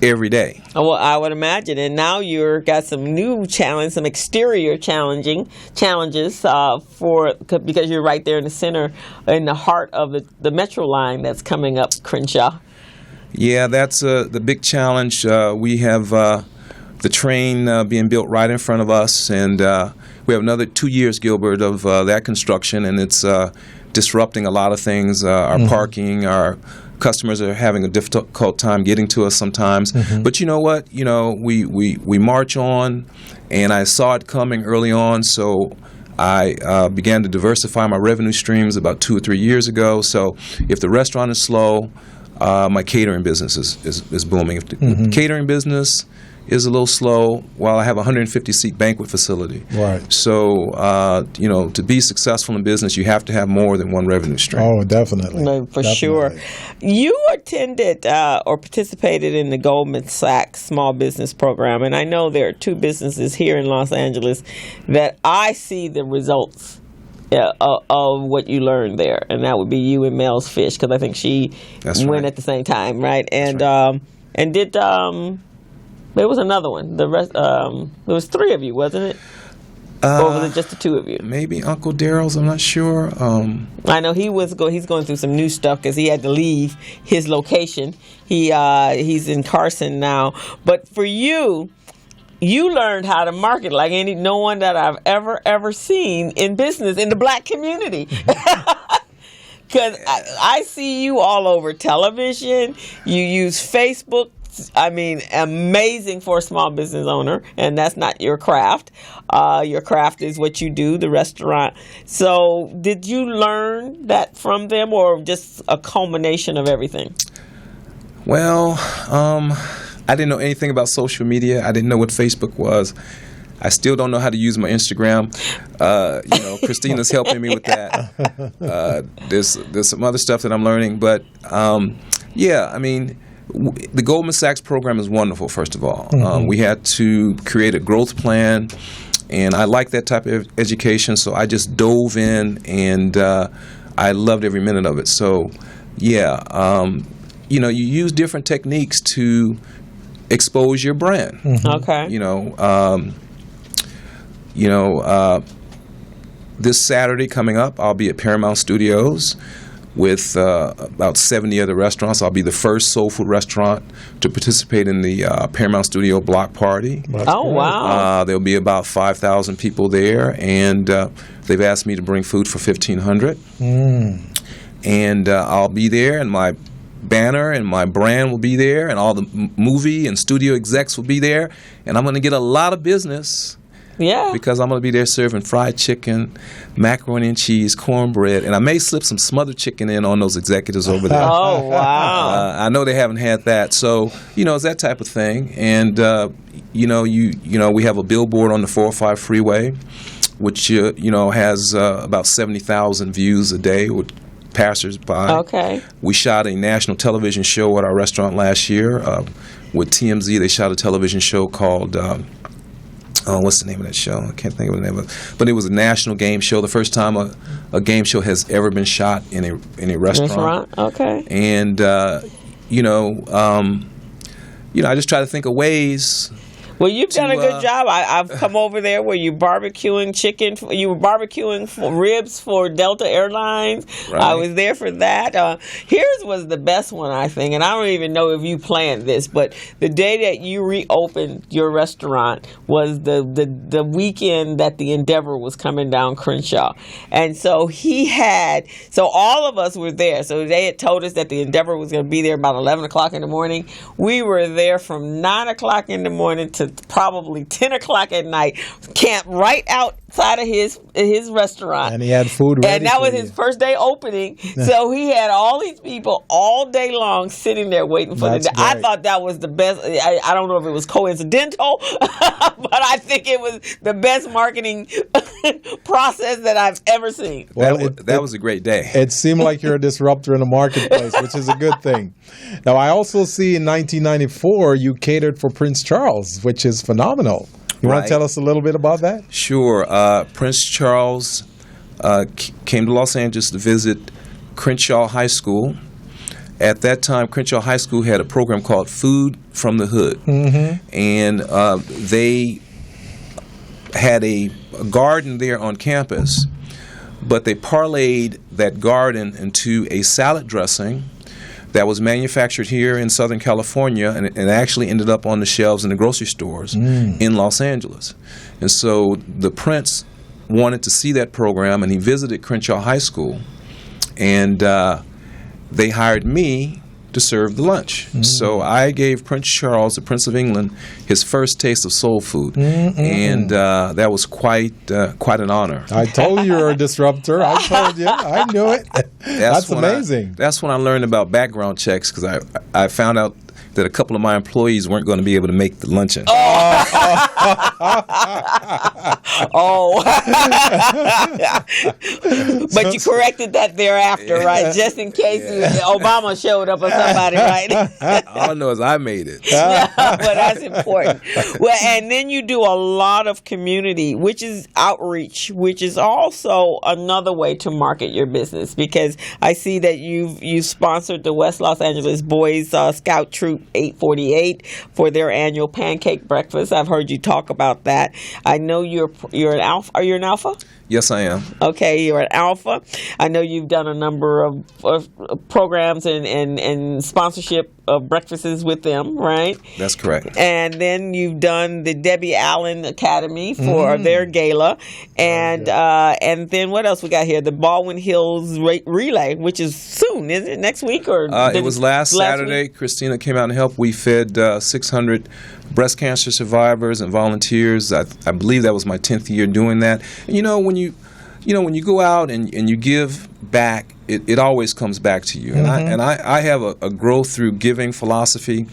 every day. Well, I would imagine, and now you've got some new challenge, some exterior challenges because you're right there in the center, in the heart of the Metro line that's coming up, Crenshaw. Yeah, that's the big challenge. We have the train being built right in front of us, and we have another 2 years, Gilbert, of that construction, and it's disrupting a lot of things. Our parking, our customers are having a difficult time getting to us sometimes. But you know what? We march on, and I saw it coming early on, so I began to diversify my revenue streams about 2 or 3 years ago. So if the restaurant is slow, my catering business is booming. If the catering business is a little slow, while I have a 150-seat banquet facility. Right. So, to be successful in business, you have to have more than one revenue stream. Oh, definitely. No, for sure. You attended or participated in the Goldman Sachs Small Business Program, and I know there are 2 businesses here in Los Angeles that I see the results of what you learned there, and that would be you and Mel's Fish, because I think she went at the same time, right? And and did there was another one. The rest there was 3 of you, wasn't it? Or was it just the 2 of you? Maybe Uncle Daryl's. I'm not sure. I know he's going through some new stuff because he had to leave his location. He's in Carson now. But for you learned how to market like no one that I've ever seen in business in the black community. Because I see you all over television. You use Facebook. Amazing for a small business owner, and that's not your craft. Your craft is what you do, the restaurant. So did you learn that from them, or just a culmination of everything? Well, I didn't know anything about social media. I didn't know what Facebook was. I still don't know how to use my Instagram. Christina's helping me with that. There's some other stuff that I'm learning, but the Goldman Sachs program is wonderful, first of all. We had to create a growth plan, and I like that type of education, so I just dove in, and I loved every minute of it. So, you use different techniques to expose your brand. Okay. This Saturday coming up, I'll be at Paramount Studios with about 70 other restaurants. I'll be the first soul food restaurant to participate in the Paramount Studio block party. Oh, wow. There'll be about 5,000 people there, and they've asked me to bring food for 1,500. And I'll be there, and my banner and my brand will be there, and all the movie and studio execs will be there, and I'm going to get a lot of business. Yeah. Because I'm going to be there serving fried chicken, macaroni and cheese, cornbread, and I may slip some smothered chicken in on those executives over there. Oh, wow. I know they haven't had that. So, it's that type of thing. And, we have a billboard on the 405 freeway, which, has about 70,000 views a day, passersby. Okay. We shot a national television show at our restaurant last year with TMZ. They shot a television show called, what's the name of that show? I can't think of the name of it. But it was a national game show, the first time a game show has ever been shot in a restaurant. Okay. And, I just try to think of ways. Well, you've done a good job. I've come over there where you barbecuing chicken. You were barbecuing ribs for Delta Airlines. Right. I was there for that. Here's was the best one, I think, and I don't even know if you planned this, but the day that you reopened your restaurant was the weekend that the Endeavor was coming down Crenshaw, and so all of us were there. So they had told us that the Endeavor was going to be there about 11 o'clock in the morning. We were there from 9 o'clock in the morning to probably 10 o'clock at night, camped right outside of his restaurant. And he had food ready. And that was his first day opening. So he had all these people all day long sitting there waiting for the day. I thought that was the best. I don't know if it was coincidental, but I think it was the best marketing process that I've ever seen. Well, that was a great day. It seemed like you're a disruptor in the marketplace, which is a good thing. Now, I also see in 1994 you catered for Prince Charles, which is phenomenal. You want to tell us a little bit about that? Sure. Prince Charles came to Los Angeles to visit Crenshaw High School. At that time, Crenshaw High School had a program called Food from the Hood. Mm-hmm. And they had a garden there on campus, but they parlayed that garden into a salad dressing that was manufactured here in Southern California and actually ended up on the shelves in the grocery stores in Los Angeles. And so the Prince wanted to see that program, and he visited Crenshaw High School, and they hired me to serve the lunch. So I gave Prince Charles, the Prince of England, his first taste of soul food, and that was quite an honor. I told you you're a disruptor. I told you. I knew it. That's amazing. That's when I learned about background checks, because I found out that a couple of my employees weren't going to be able to make the luncheon. But you corrected that thereafter, right? Just in case Obama showed up or somebody, right? All I know is I made it. Well, that's important. Well, and then you do a lot of community, which is outreach, which is also another way to market your business, because I see that you've sponsored the West Los Angeles Boys Scout Troop 848 for their annual pancake breakfast. I've heard you talk about that. I know you're an alpha. Are you an alpha? Yes, I am. Okay, you're an alpha. I know you've done a number of programs and sponsorship of breakfasts with them, right? That's correct. And then you've done the Debbie Allen Academy for their gala, and then what else we got here? The Baldwin Hills Relay, which is soon, isn't it? Next week or? It was last Saturday. Week? Christina came out and helped. We fed 600 breast cancer survivors and volunteers. I believe that was my 10th year doing that. And when you go out and you give back, it always comes back to you. And I have a growth through giving philosophy.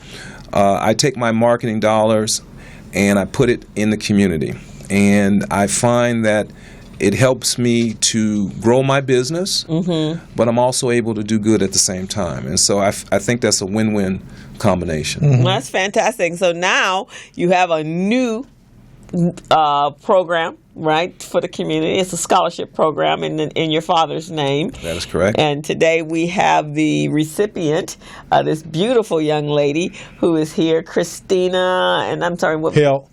I take my marketing dollars and I put it in the community. And I find that it helps me to grow my business, but I'm also able to do good at the same time. And so I think that's a win-win combination. Well, that's fantastic. So now you have a new program, right, for the community. It's a scholarship program in your father's name. That is correct. And today we have the recipient, this beautiful young lady who is here, Christina, and I'm sorry, what? Hill.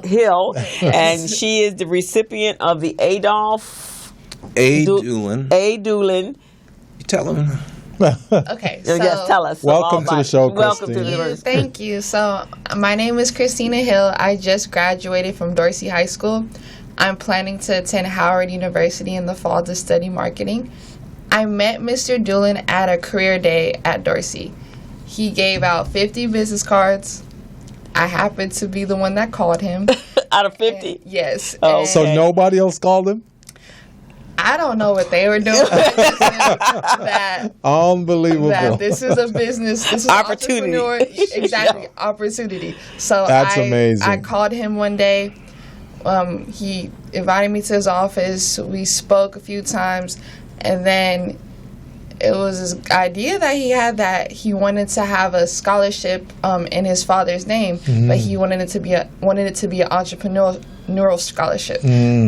Hill, and she is the recipient of the Adolph Dulan. Dulan. You tell him. Okay, so yes, tell us. Welcome to the show, Welcome Christina. to the university. Thank you. So my name is Christina Hill. I just graduated from Dorsey High School. I'm planning to attend Howard University in the fall to study marketing. I met Mr. Dulan at a career day at Dorsey. He gave out 50 business cards. I happened to be the one that called him. Out of 50? And, yes. Oh, and so nobody else called him? I don't know what they were doing. Unbelievable. That this is a business. This is opportunity. Exactly, opportunity. So that's amazing. I called him one day. He invited me to his office. We spoke a few times, and then it was this idea that he had that he wanted to have a scholarship in his father's name, but he wanted it to be an entrepreneurial scholarship.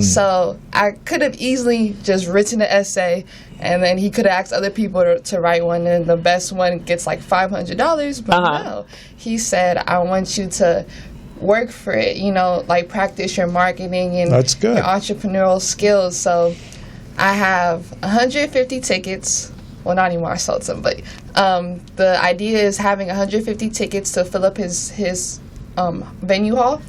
So I could have easily just written an essay, and then he could have asked other people to write one, and the best one gets like $500. But no, he said, I want you to work for it, you know, like practice your marketing and That's good. your entrepreneurial skills. So I have 150 tickets. Well, not anymore, I sold some, but the idea is having 150 tickets to fill up his venue hall.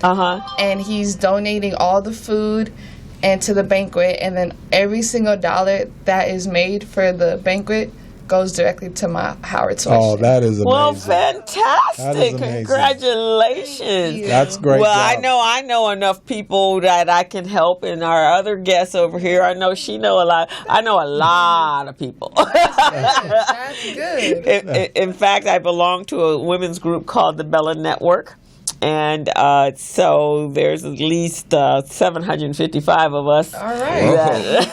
And he's donating all the food and to the banquet, and then every single dollar that is made for the banquet goes directly to my Howard tuition. Oh, that is amazing. Well, fantastic! That is amazing. Congratulations. That's great. Well, job. I know enough people that I can help, and our other guests over here, I know she know a lot. I know a lot of people. That's good. In fact, I belong to a women's group called the Bella Network. And so there's at least 755 of us. All right.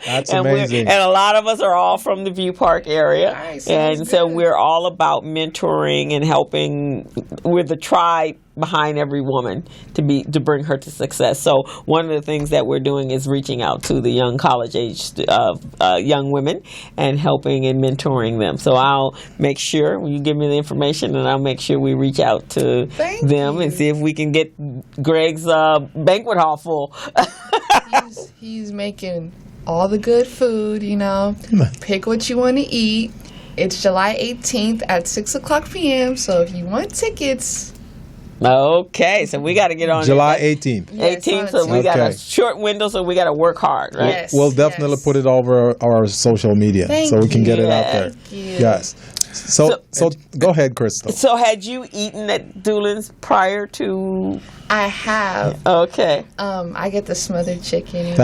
That's and amazing. And a lot of us are all from the View Park area. Nice, and sounds so good. we're all about mentoring and helping. We're the tribe behind every woman to bring her to success. So one of the things that we're doing is reaching out to the young college-aged young women and helping and mentoring them. So I'll make sure you give me the information, and I'll make sure we reach out to them and see if we can get Greg's banquet hall full. He's making all the good food, you know. Pick what you want to eat. It's July 18th at 6:00 p.m. So if you want tickets. Okay, so we got to get on July 18th. 18th, so we got a Okay. short window, so we got to work hard, right? Yes. We'll definitely put it over our social media Thank so we can get it out there. Thank you. Yes. So go ahead, Crystal. So had you eaten at Dulan's prior to? I have. Okay. I get the smothered chicken.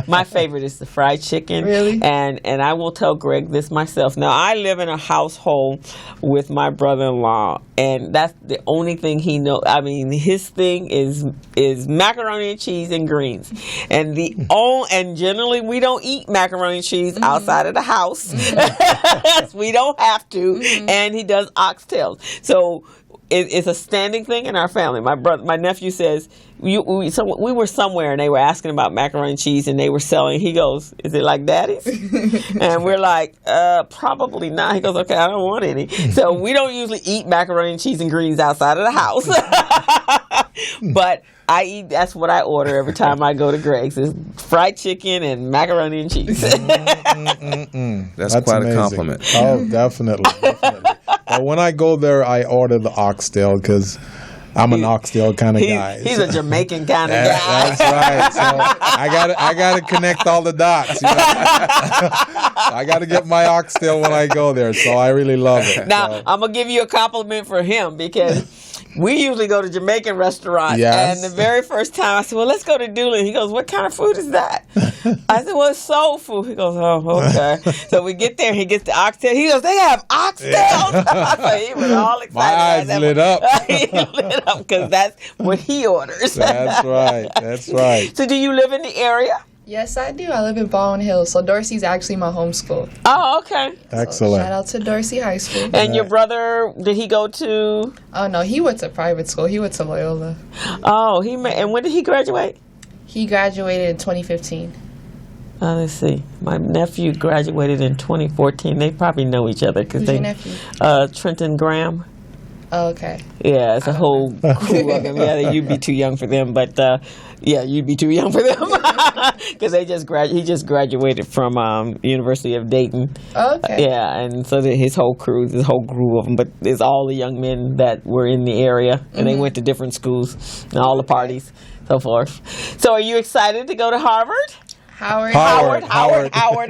My favorite is the fried chicken. Really? And I will tell Greg this myself. Now, I live in a household with my brother-in-law, and that's the only thing he knows. I mean, his thing is macaroni and cheese and greens. And and generally we don't eat macaroni and cheese outside of the house. We don't have to. And he does oxtails. So it's a standing thing in our family. My nephew says, we were somewhere and they were asking about macaroni and cheese and they were selling. He goes, "Is it like Daddy's?" And we're like, "Probably not." He goes, "Okay, I don't want any." So we don't usually eat macaroni and cheese and greens outside of the house. But I eat. That's what I order every time I go to Greg's. Is fried chicken and macaroni and cheese. That's quite amazing. a compliment. Oh, definitely. But when I go there, I order the oxtail because I'm an oxtail kind of guy. He's a Jamaican kind of guy. That's right. So I gotta connect all the dots. You know? I gotta get my oxtail when I go there. So I really love it. Now I'm gonna give you a compliment for him because we usually go to Jamaican restaurants. Yes. And the very first time I said, "Well, let's go to Dulan." He goes, "What kind of food is that?" I said, "Well, it's soul food." He goes, "Oh, okay." So we get there. He gets the oxtail. He goes, "They have oxtails." So he was all excited. My eyes lit up. He lit up because that's what he orders. That's right. That's right. So do you live in the area? Yes, I do. I live in Baldwin Hills, so Dorsey's actually my home school. Oh, okay. Excellent. Shout out to Dorsey High School. And your brother, did he go to? Oh no, he went to private school. He went to Loyola. Oh, and when did he graduate? He graduated in 2015. Let's see. My nephew graduated in 2014. They probably know each other because Who's your nephew? Trenton Graham. Oh, okay. Yeah, it's a whole crew of them. Yeah, you'd be too young for them, but yeah, you'd be too young for them because he just graduated from University of Dayton. Okay. Yeah, and so his whole crew of them, but it's all the young men that were in the area, and they went to different schools and all the parties, so forth. So, are you excited to go to Harvard? Howard.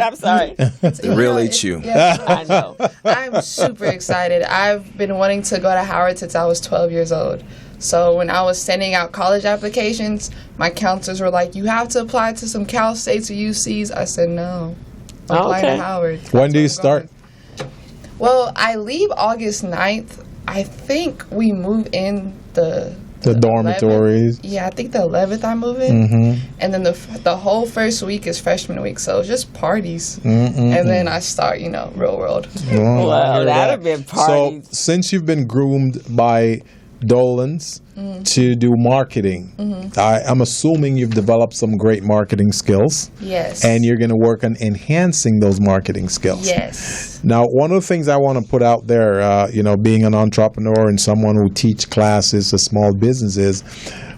I'm sorry. The real HU. Yeah, I know. I'm super excited. I've been wanting to go to Howard since I was 12 years old. So when I was sending out college applications, my counselors were like, "You have to apply to some Cal States or UCs." I said, "No, I'm applying to Howard." When do you start? Well, I leave August 9th. I think we move in the The dormitories. 11th. Yeah, I think the 11th I move in. And then the whole first week is freshman week. So it's just parties. And then I start, real world. Well, that'd have been parties. So since you've been groomed by Dulan's to do marketing, I'm assuming you've developed some great marketing skills. Yes. And you're going to work on enhancing those marketing skills. Yes. Now, one of the things I want to put out there, being an entrepreneur and someone who teach classes to small businesses,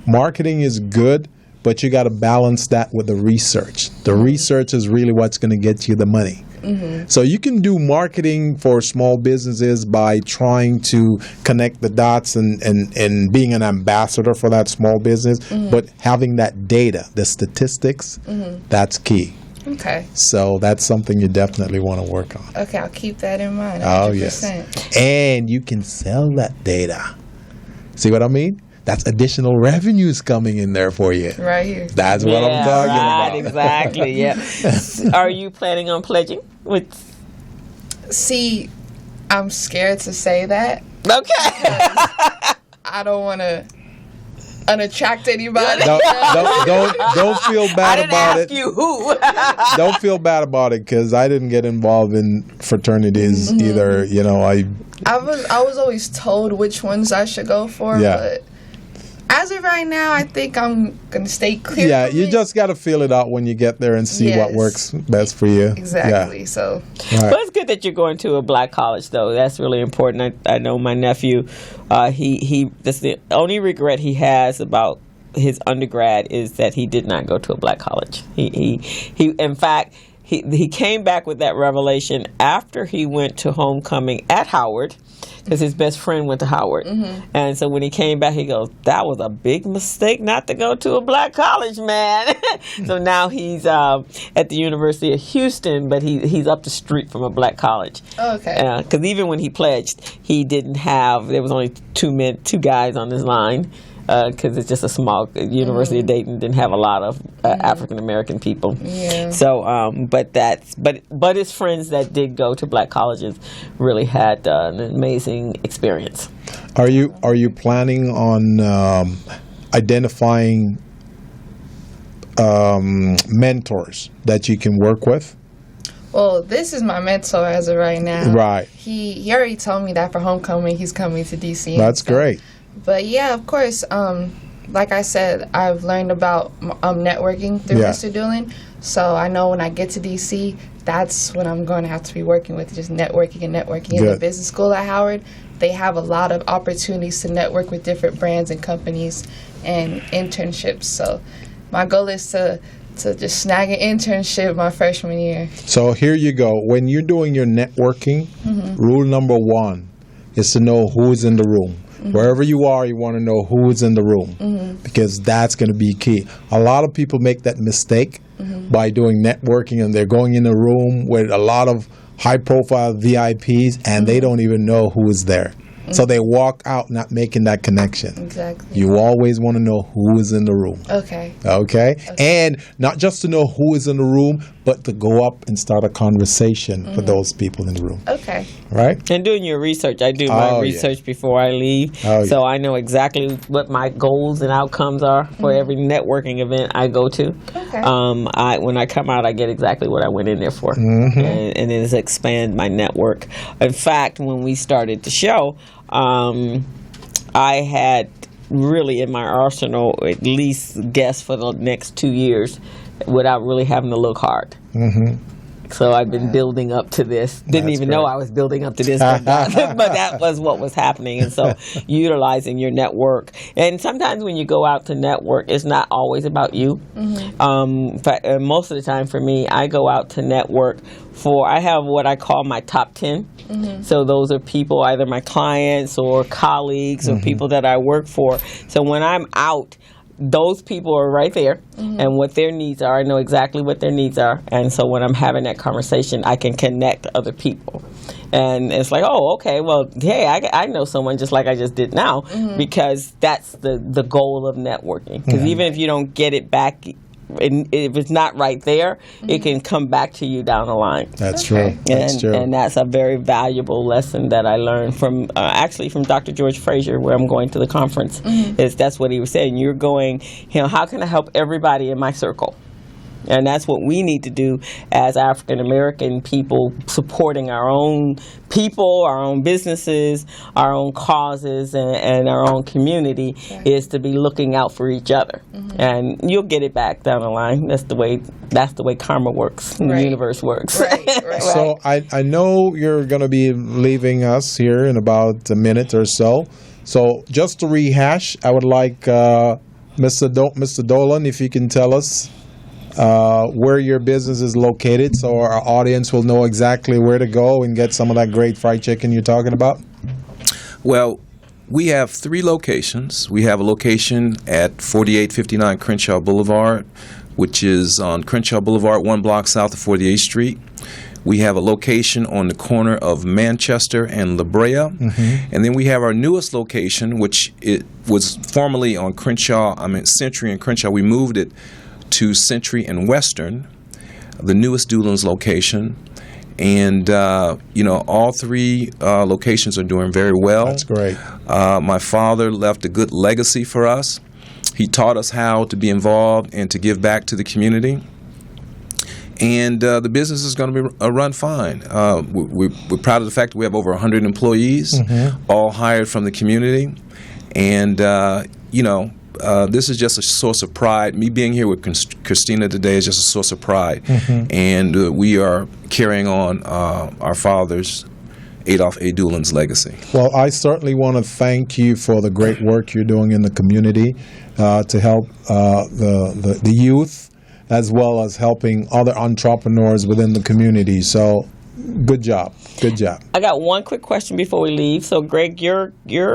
marketing is good, but you got to balance that with the research. The research is really what's going to get you the money. So you can do marketing for small businesses by trying to connect the dots and being an ambassador for that small business, but having that data, the statistics, that's key. Okay. So that's something you definitely want to work on. Okay, I'll keep that in mind. 100%. Oh, yes. And you can sell that data. See what I mean? That's additional revenues coming in there for you. Right here. That's what I'm talking about. Right, exactly, yeah. Are you planning on pledging? See, I'm scared to say that. Okay. I don't want to unattract anybody. Don't feel bad about it. I didn't ask you who. Don't feel bad about it because I didn't get involved in fraternities either. I was always told which ones I should go for, but as of right now, I think I'm gonna stay clear. Yeah, from you it. just got to feel it out when you get there and see what works best for you. Exactly. Yeah. So, But it's good that you're going to a black college, though. That's really important. I know my nephew. He that's the only regret he has about his undergrad is that he did not go to a black college. He in fact. He came back with that revelation after he went to homecoming at Howard because his best friend went to Howard. And so when he came back, he goes, that was a big mistake not to go to a black college, man. So now he's at the University of Houston, but he's up the street from a black college. okay. Because even when he pledged, he didn't have, there was only two guys on his line. Because it's just a small University of Dayton didn't have a lot of African American people. Yeah. So, but his friends that did go to black colleges really had an amazing experience. Are you planning on identifying mentors that you can work with? Well, this is my mentor as of right now. Right. He already told me that for homecoming he's coming to DC. That's great. But yeah, of course, like I said, I've learned about networking through Mr. Dulan. So I know when I get to DC, that's what I'm going to have to be working with, just networking. In the business school at Howard, they have a lot of opportunities to network with different brands and companies and internships. So my goal is to just snag an internship my freshman year. So here you go. When you're doing your networking, rule number 1 is to know who is in the room. Wherever you are, you want to know who is in the room because that's going to be key. A lot of people make that mistake by doing networking and they're going in a room with a lot of high-profile VIPs and they don't even know who is there. So they walk out not making that connection. Exactly. You always want to know who is in the room. Okay. And not just to know who is in the room, but to go up and start a conversation for those people in the room. Okay. Right? And doing your research, I do my research before I leave, so I know exactly what my goals and outcomes are for every networking event I go to. Okay. When I come out, I get exactly what I went in there for, and then it's expand my network. In fact, when we started the show, I had really in my arsenal at least guests for the next 2 years without really having to look hard. So I've been building up to this. Didn't even know I was building up to this, but that was what was happening. And so utilizing your network. And sometimes when you go out to network, it's not always about you. Most of the time for me, I go out to network I have what I call my top 10. So those are people, either my clients or colleagues or people that I work for. So when I'm out, those people are right there, and what their needs are, I know exactly what their needs are. And so when I'm having that conversation, I can connect other people. And it's like, oh, okay, well, hey, I know someone just like I just did now, because that's the goal of networking. Because even if you don't get it back if it's not right there, it can come back to you down the line. That's true. That's true. And that's a very valuable lesson that I learned from actually from Dr. George Frazier, where I'm going to the conference. That's what he was saying. You're going, how can I help everybody in my circle? And that's what we need to do as African American people, supporting our own people, our own businesses, our own causes, and our own community, is to be looking out for each other. And you'll get it back down the line. That's the way karma works, and the universe works. Right. So I know you're going to be leaving us here in about a minute or so. So just to rehash, I would like Mr. Dulan, if you can tell us where your business is located, so our audience will know exactly where to go and get some of that great fried chicken you're talking about. Well, we have 3 locations. We have a location at 4859 Crenshaw Boulevard, which is on Crenshaw Boulevard, 1 block south of 48th Street. We have a location on the corner of Manchester and La Brea. And then we have our newest location, which it was formerly on Century and Crenshaw. We moved it to Century and Western, the newest Dulan's location. And, all 3 locations are doing very well. That's great. My father left a good legacy for us. He taught us how to be involved and to give back to the community. And the business is going to be run fine. We're proud of the fact that we have over 100 employees, all hired from the community. And, this is just a source of pride. Me being here with Christina today is just a source of pride. And we are carrying on our father's, Adolph A. Dulan's legacy. Well, I certainly want to thank you for the great work you're doing in the community to help the youth, as well as helping other entrepreneurs within the community. So, good job. Good job. I got one quick question before we leave. So, Greg, your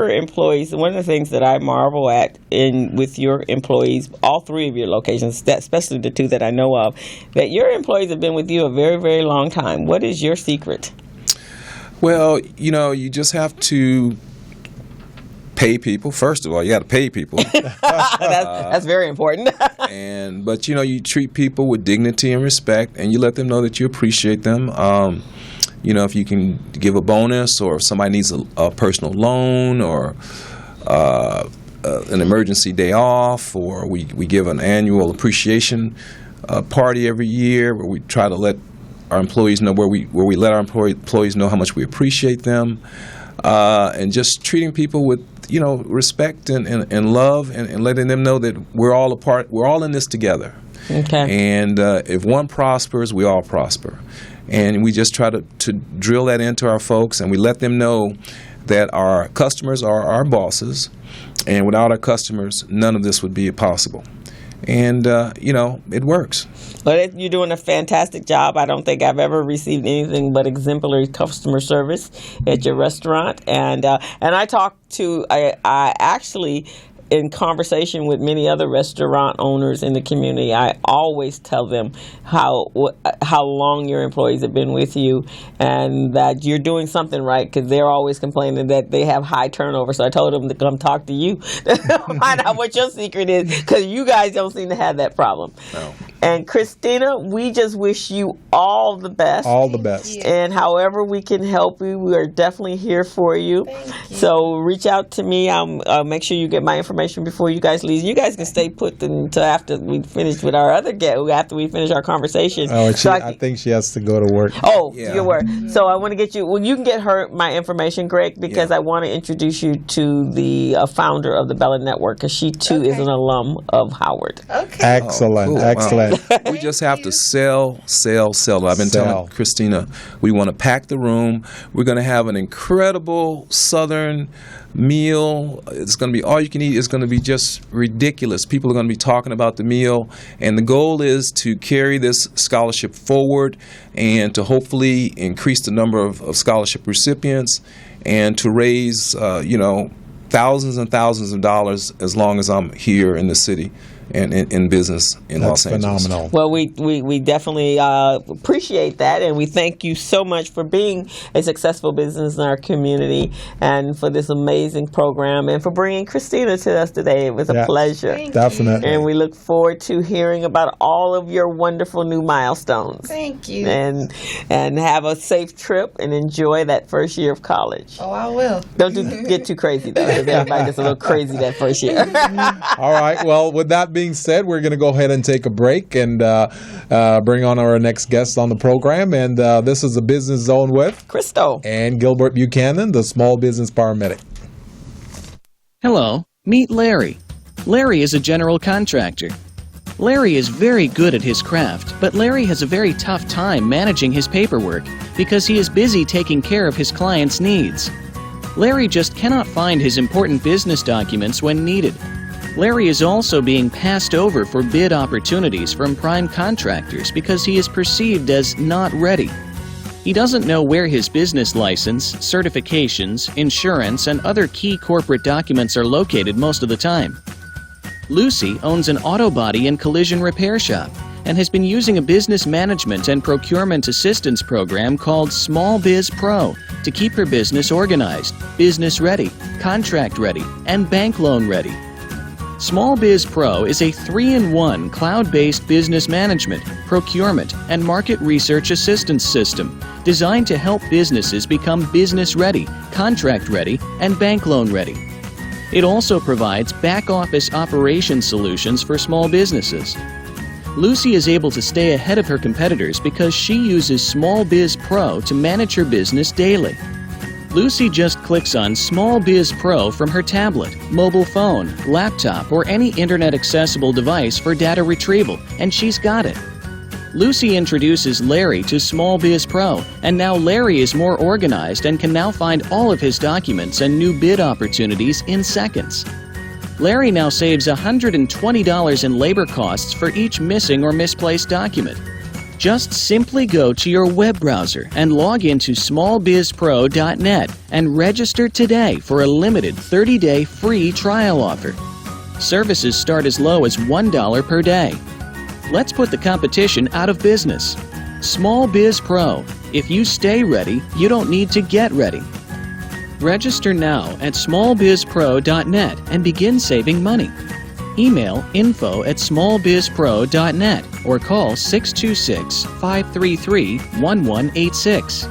employees, one of the things that I marvel at with your employees, all 3 of your locations, especially the 2 that I know of, that your employees have been with you a very, very long time. What is your secret? Well, you just have to pay people. First of all, you got to pay people. That's very important. But you treat people with dignity and respect, and you let them know that you appreciate them. If you can give a bonus, or if somebody needs a personal loan, or an emergency day off, or we give an annual appreciation party every year where we try to let our employees know where we let our employees know how much we appreciate them, and just treating people with respect and love, and letting them know that we're all a part. We're all in this together. Okay. And if one prospers, we all prosper. And we just try to drill that into our folks, and we let them know that our customers are our bosses, and without our customers, none of this would be possible. And, it works. Well, you're doing a fantastic job. I don't think I've ever received anything but exemplary customer service at your restaurant. And I actually, in conversation with many other restaurant owners in the community, I always tell them how long your employees have been with you, and that you're doing something right, because they're always complaining that they have high turnover. So I told them to come talk to you, find out what your secret is, because you guys don't seem to have that problem. No. And Christina, we just wish you all the best. All the best. And however we can help you, we are definitely here for you. Thank you. So reach out to me. I'll make sure you get my information before you guys leave. You guys can stay put until after we finish with our other guest, after we finish our conversation. Oh, I think she has to go to work. Oh, yeah. Your work. So I want to get you, you can get her my information, Greg, because I want to introduce you to the founder of the Bella Network, because she too is an alum of Howard. Okay. Excellent. Cool. Excellent. We just have to sell. I've been telling Christina, we want to pack the room. We're going to have an incredible Southern meal. It's going to be all you can eat. It's going to be just ridiculous. People are going to be talking about the meal. And the goal is to carry this scholarship forward, and to hopefully increase the number of scholarship recipients, and to raise, thousands and thousands of dollars as long as I'm here in the city. in business in Los Angeles. Phenomenal. Well, we definitely appreciate that, and we thank you so much for being a successful business in our community and for this amazing program and for bringing Christina to us today. It was a pleasure. Definitely. And we look forward to hearing about all of your wonderful new milestones. Thank you. And have a safe trip and enjoy that first year of college. Oh, I will. Don't get too crazy, though, because everybody gets a little crazy that first year. All right. Well, with that being said, we're going to go ahead and take a break and bring on our next guest on the program. And this is the Business Zone with Crystal and Gilbert Buchanan, the small business paramedic. Hello, meet Larry. Larry is a general contractor. Larry is very good at his craft, but Larry has a very tough time managing his paperwork because he is busy taking care of his clients' needs. Larry just cannot find his important business documents when needed. Larry is also being passed over for bid opportunities from prime contractors because he is perceived as not ready. He doesn't know where his business license, certifications, insurance, and other key corporate documents are located most of the time. Lucy owns an auto body and collision repair shop and has been using a business management and procurement assistance program called Small Biz Pro to keep her business organized, business ready, contract ready, and bank loan ready. Small Biz Pro is a 3-in-1 cloud-based business management, procurement, and market research assistance system designed to help businesses become business ready, contract ready, and bank loan ready. It also provides back-office operation solutions for small businesses. Lucy is able to stay ahead of her competitors because she uses Small Biz Pro to manage her business daily. Lucy just clicks on Small Biz Pro from her tablet, mobile phone, laptop, or any internet-accessible device for data retrieval, and she's got it. Lucy introduces Larry to Small Biz Pro, and now Larry is more organized and can now find all of his documents and new bid opportunities in seconds. Larry now saves $120 in labor costs for each missing or misplaced document. Just simply go to your web browser and log into smallbizpro.net and register today for a limited 30-day free trial offer. Services start as low as $1 per day. Let's put the competition out of business. Small Biz Pro. If you stay ready, you don't need to get ready. Register now at smallbizpro.net and begin saving money. Email info@smallbizpro.net or call 626-533-1186.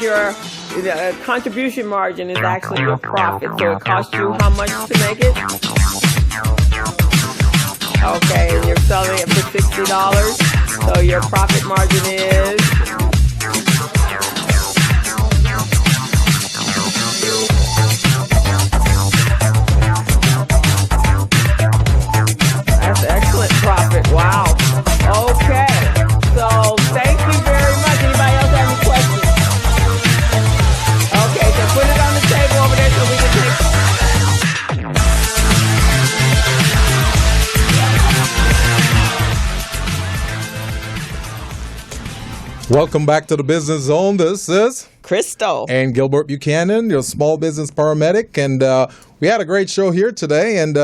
your contribution margin is actually your profit. So it costs you how much to make it? Okay, and you're selling it for $60. So your profit margin is? That's excellent profit. Wow. Okay. So thank you very much. Anybody else have any questions? Okay, so put it on the table over there so we can take. Welcome back to the Business Zone. This is Crystal and Gilbert Buchanan, your small business paramedic, and we had a great show here today, and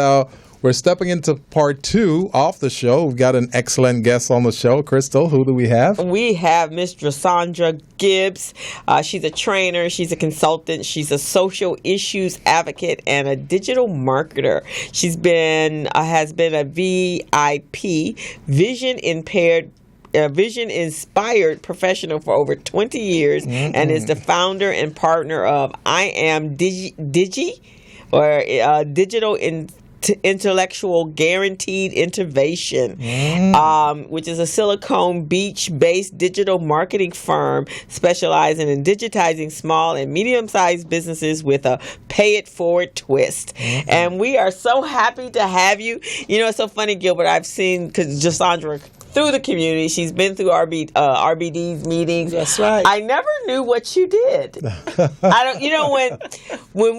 we're stepping into part 2 of the show. We've got an excellent guest on the show. Crystal, who do we have? We have Miss Joshandra Gibbs. She's a trainer, she's a consultant, she's a social issues advocate, and a digital marketer. She's been has been a VIP, vision inspired professional for over 20 years, and is the founder and partner of I Am Digi, or Digital Intellectual Guaranteed Intervention, which is a Silicon Beach-based digital marketing firm specializing in digitizing small and medium-sized businesses with a pay-it-forward twist. And we are so happy to have you. You know, it's so funny, Gilbert. I've seen Joshandra through the community. She's been through RBD's meetings. That's right. I never knew what you did. I don't. You know, when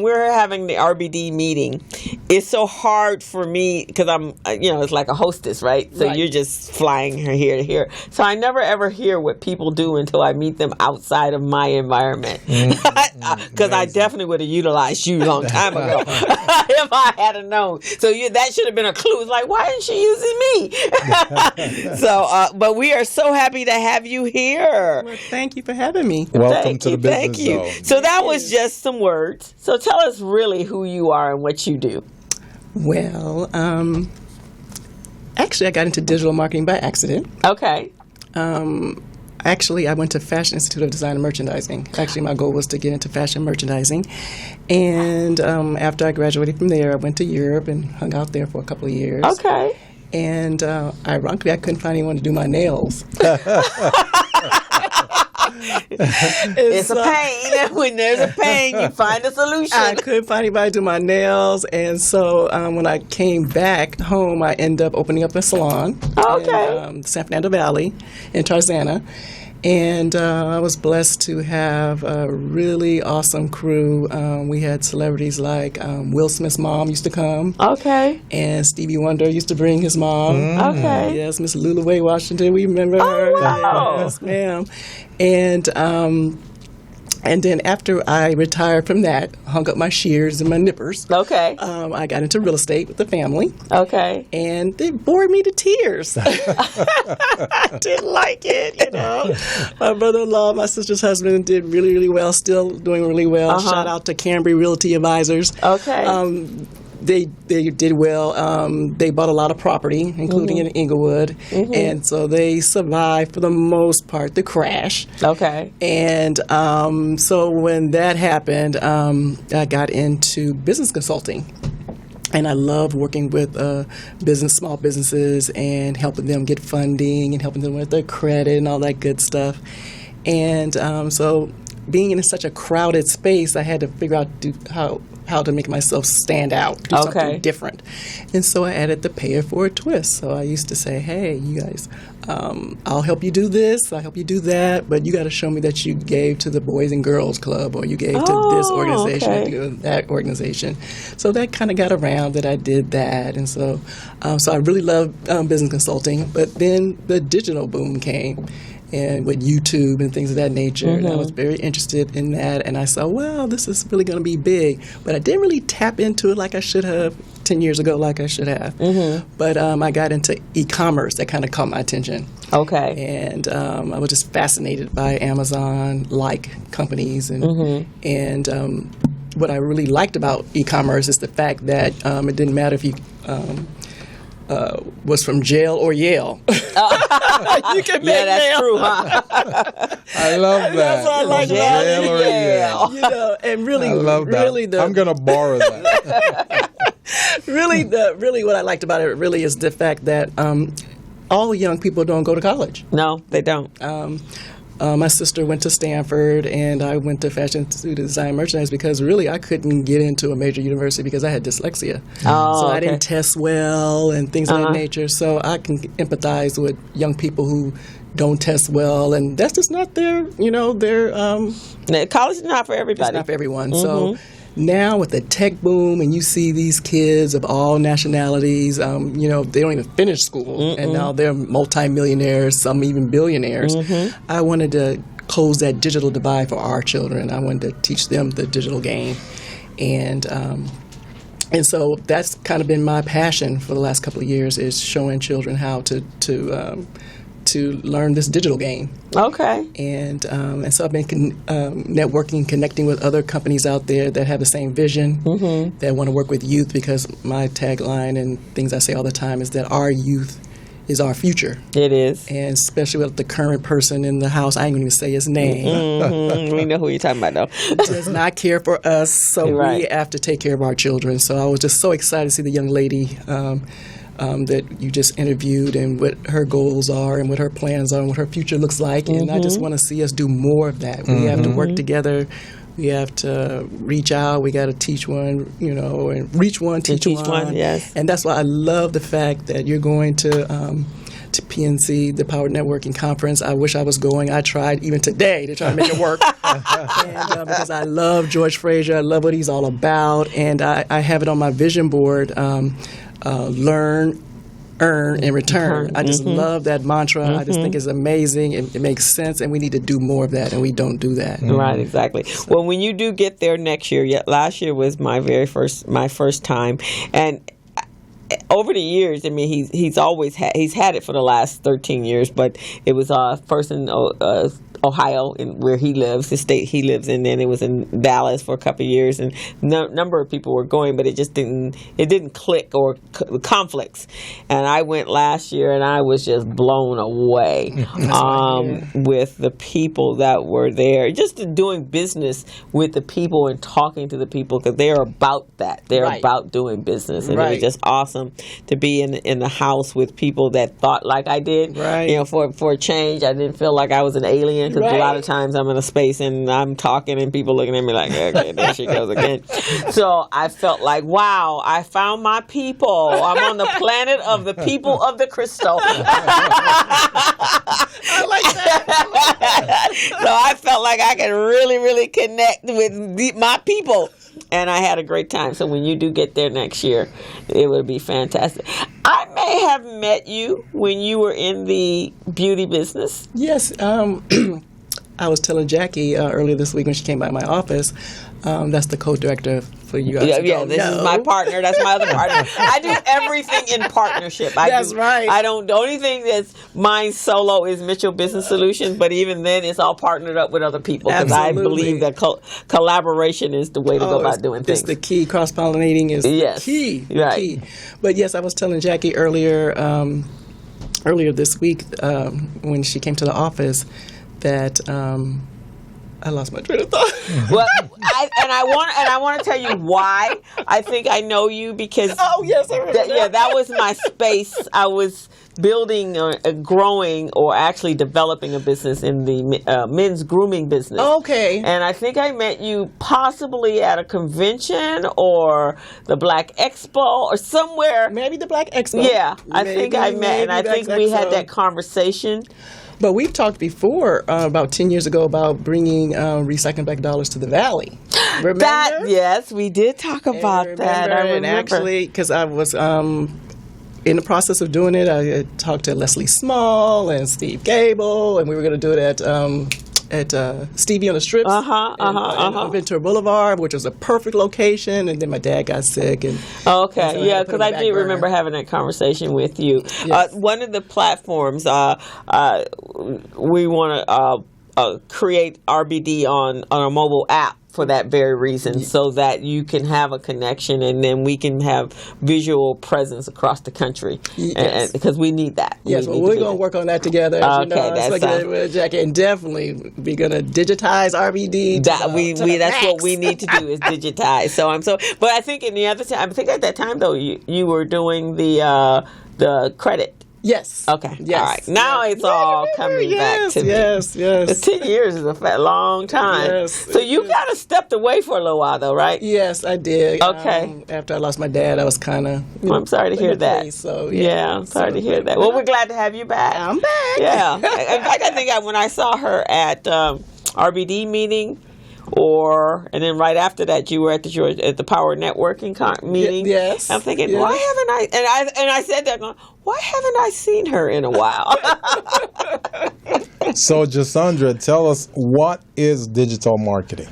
we're having the RBD meeting, it's so hard for me because I'm, it's like a hostess, right? So you're just flying her here to here. So I never ever hear what people do until I meet them outside of my environment. Because I definitely would have utilized you a long time ago if I had known. So that should have been a clue. It's like, why isn't she using me? So, but we are so happy to have you here. Well, thank you for having me. Welcome to the Business Zone. Thank you. So that was just some words. So tell us really who you are and what you do. Well, actually, I got into digital marketing by accident. Okay. Actually, I went to Fashion Institute of Design and Merchandising. Actually, my goal was to get into fashion merchandising. And after I graduated from there, I went to Europe and hung out there for a couple of years. Okay. And ironically, I couldn't find anyone to do my nails. It's a pain. When there's a pain, you find a solution. I couldn't find anybody to do my nails. And so when I came back home, I ended up opening up a salon in San Fernando Valley in Tarzana. And I was blessed to have a really awesome crew. We had celebrities like Will Smith's mom used to come. Okay. And Stevie Wonder used to bring his mom. Okay. Yes, Miss Lula Way Washington. We remember her. Wow. Yes, ma'am. And then after I retired from that, hung up my shears and my nippers. Okay. I got into real estate with the family. Okay. And they bored me to tears. I didn't like it, you know. My brother-in-law, my sister's husband, did really, really well, still doing really well. Shout out to Cambry Realty Advisors. Okay. They did well. They bought a lot of property, including in Inglewood. And so they survived, for the most part, the crash. Okay. And so when that happened, I got into business consulting. And I love working with small businesses and helping them get funding and helping them with their credit and all that good stuff. And so being in such a crowded space, I had to figure out how to make myself stand out, do something different. And so I added the pay it forward twist. So I used to say, hey, you guys, I'll help you do this, I'll help you do that, but you got to show me that you gave to the Boys and Girls Club, or you gave to this organization, or to that organization. So that kind of got around that I did that. And so I really love business consulting. But then the digital boom came, and with YouTube and things of that nature. And I was very interested in that. And I saw, well, this is really going to be big. But I didn't really tap into it like I should have 10 years ago, like I should have. But I got into e-commerce. That kind of caught my attention. Okay. And I was just fascinated by Amazon-like companies. And what I really liked about e-commerce is the fact that it didn't matter if you was from jail or Yale. You can make that's true, huh? I love that. That's what I like about it. Jail or Yale. You know, and really, I love that. really, I'm gonna borrow that. really, what I liked about it really is the fact that all young people don't go to college. No, they don't. My sister went to Stanford, and I went to Fashion Institute to design merchandise because really I couldn't get into a major university because I had dyslexia. Oh, so I okay. didn't test well and things of that nature. So I can empathize with young people who don't test well, and that's just not their, College is not for everybody. it's not for everyone. So now with the tech boom, and you see these kids of all nationalities, they don't even finish school, and now they're multimillionaires, some even billionaires. I wanted to close that digital divide for our children. I wanted to teach them the digital game, and so that's kind of been my passion for the last couple of years, is showing children how to learn this digital game. Okay. And so I've been networking, connecting with other companies out there that have the same vision, that want to work with youth, because my tagline and things I say all the time is that our youth is our future. It is. And especially with the current person in the house, I ain't going to say his name. We know who you're talking about, though. Does not care for us, so Right. we have to take care of our children. So I was just so excited to see the young lady that you just interviewed, and what her goals are and what her plans are and what her future looks like. And I just want to see us do more of that. We have to work together. We have to reach out. We got to teach one, and reach one, teach one. Yes. And that's why I love the fact that you're going to PNC, the Power Networking Conference. I wish I was going. I tried even today to try to make it work. And, because I love George Fraser. I love what he's all about. And I have it on my vision board. Learn, earn, and return. I just love that mantra. I just think it's amazing. It makes sense, and we need to do more of that, and we don't do that. Right, exactly. Well, when you do get there next year, last year was my first time, and over the years, I mean, he's had it for the last 13 years, but it was first in Ohio, where he lives, the state he lives in. Then it was in Dallas for a couple of years, and number of people were going, but it just didn't click, or conflicts. And I went last year, and I was just blown away with the people that were there, just doing business with the people and talking to the people, because they're about that. They're about doing business, and it was just awesome to be in the house with people that thought like I did. Right. For a change, I didn't feel like I was an alien. Because a lot of times I'm in a space and I'm talking and people looking at me like, okay, there she goes again. So I felt like, wow, I found my people. I'm on the planet of the people of the crystal. I like that. So I felt like I could really, really connect with my people. And I had a great time. So when you do get there next year, it would be fantastic. I may have met you when you were in the beauty business. Yes. I was telling Jackie earlier this week when she came by my office. That's the co-director for you guys. Yeah, this is my partner. That's my other partner. I do everything in partnership. That's right. I don't. The only thing that's mine solo is Mitchell Business Solutions, but even then, it's all partnered up with other people, because I believe that collaboration is the way to go about doing things. It's the key. Cross-pollinating is the key. Right. Key. But yes, I was telling Jackie earlier this week when she came to the office that. I lost my train of thought. Well, I want to tell you why I think I know you, because oh yes, I remember that was my space. I was building or growing, or actually developing a business in the men's grooming business. Okay. And I think I met you possibly at a convention or the Black Expo or somewhere. Maybe the Black Expo. Yeah, I think I met, and I think we had that conversation. But we've talked before, about 10 years ago, about bringing recycling back dollars to the Valley. Remember? Yes, we did talk about that. I remember. And actually, because I was in the process of doing it, I talked to Leslie Small and Steve Gable, and we were going to do it at Stevie on the Strips on Ventura Boulevard, which was a perfect location. And then my dad got sick. And okay, so yeah, because I did remember having that conversation with you. Yes. One of the platforms we want to create RBD on a mobile app for that very reason, so that you can have a connection, and then we can have visual presence across the country, and because we need that. Yes, well, we're going to work on that together. Okay, that's with Jackie, and definitely we're going to digitize RBD. That's what we need to do is digitize. But I think I think at that time though, you were doing the credit. Yes. Okay. Yes. All right. Now it's all coming back to me. Yes. 10 years is a long time. Yes. So you kind of stepped away for a little while, though, right? Yes, I did. Okay. After I lost my dad, I was kind of. I'm sorry to hear that. I'm sorry to hear that. Well, we're glad to have you back. I'm back. Yeah. In fact, I think when I saw her at RBD meeting. And then right after that, you were at the Power Networking meeting. Yes. I'm thinking, why haven't I? And I said that, why haven't I seen her in a while? So, Joshandra, tell us, what is digital marketing?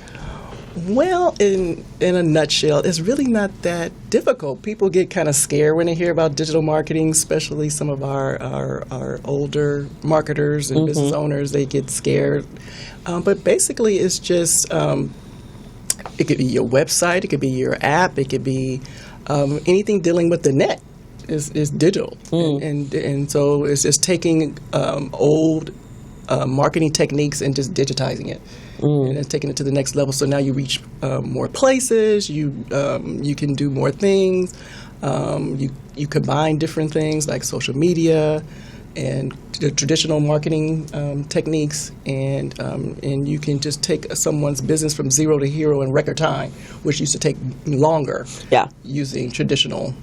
Well, in a nutshell, it's really not that difficult. People get kind of scared when they hear about digital marketing, especially some of our older marketers and business owners. They get scared. But basically, it's just, it could be your website, it could be your app, it could be anything dealing with the net is digital. And so it's just taking old marketing techniques and just digitizing it. And taking it to the next level. So now you reach more places, you can do more things, you combine different things like social media and the traditional marketing techniques, and you can just take someone's business from zero to hero in record time, which used to take longer using traditional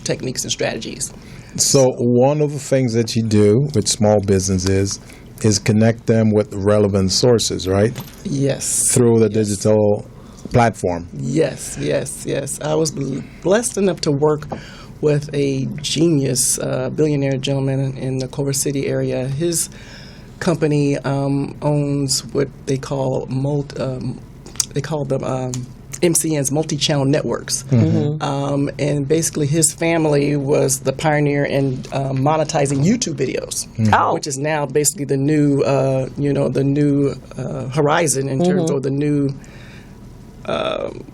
techniques and strategies. So one of the things that you do with small businesses is connect them with relevant sources, right? Yes. Through the digital platform. Yes. I was blessed enough to work with a genius billionaire gentleman in the Culver City area. His company owns what they call MCNs, multi-channel networks. And basically his family was the pioneer in monetizing YouTube videos, which is now basically the new, horizon in terms of the new,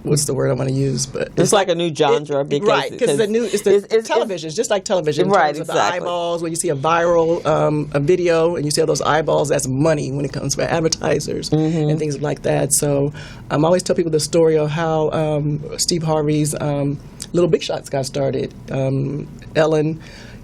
what's the word I want to use? But it's like a new genre, because it's television. It's just like television. In terms of the eyeballs, when you see a viral a video and you see all those eyeballs, that's money when it comes to advertisers and things like that. So I always tell people the story of how Steve Harvey's Little Big Shots got started. Ellen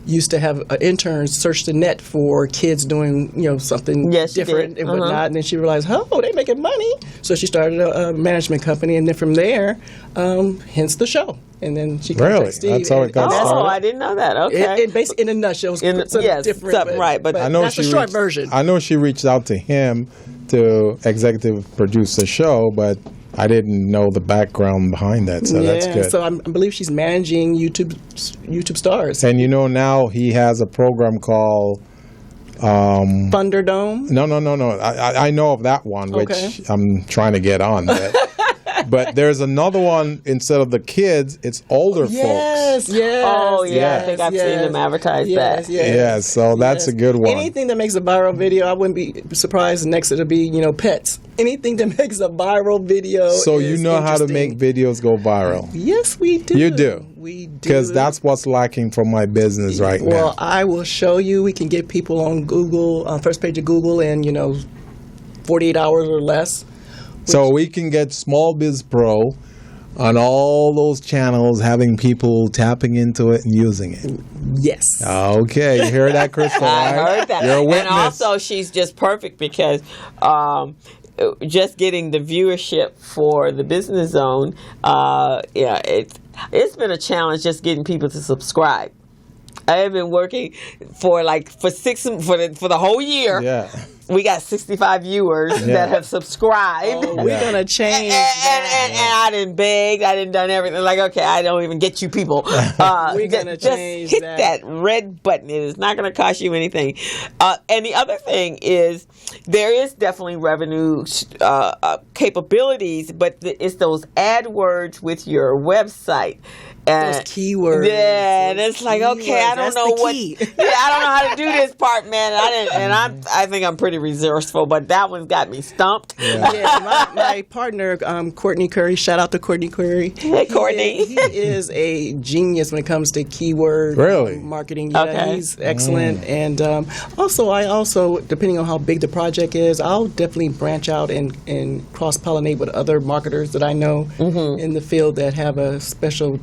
used to have interns search the net for kids doing, something different and whatnot. And then she realized, they making money. So she started a management company, and then from there, hence the show. And then she contacted Steve. That's how it got started. Oh, I didn't know that. Okay. In a nutshell, it was different. But I know that's the short version. I know she reached out to him to executive produce the show, but I didn't know the background behind that, so that's good. So I believe she's managing YouTube stars. And now he has a program called Thunderdome? No. I know of that one, which I'm trying to get on. But there's another one, instead of the kids, it's older folks. Yes. Oh, yeah. I think I've seen them advertise that. Yes, so that's a good one. Anything that makes a viral video, I wouldn't be surprised next it'll be, pets. Anything that makes a viral video. So you know how to make videos go viral? Yes, we do. You do? We do. Because that's what's lacking from my business right now. Well, I will show you. We can get people on Google, first page of Google in, 48 hours or less. So we can get Small Biz Pro on all those channels, having people tapping into it and using it. Yes. Okay, you hear that, Crystal? I heard that. You're a witness. And also, she's just perfect because just getting the viewership for the Business Zone, it's been a challenge just getting people to subscribe. I have been working for the whole year. Yeah. We got 65 viewers that have subscribed. Oh, we're going to change. And I didn't beg. I didn't done everything. Like, okay, I don't even get you people. We're going to change hit that red button. It is not going to cost you anything. And the other thing is there is definitely revenue capabilities, but it's those AdWords with your website. Those keywords. Yeah, and it's like, okay, I don't know I don't know how to do this part, man. I think I'm pretty resourceful, but that one's got me stumped. Yeah, my partner, Courtney Curry, shout out to Courtney Curry. Hey, Courtney. He is a genius when it comes to keyword marketing. Yeah, Okay. he's excellent. And I also, depending on how big the project is, I'll definitely branch out and cross-pollinate with other marketers that I know in the field that have a special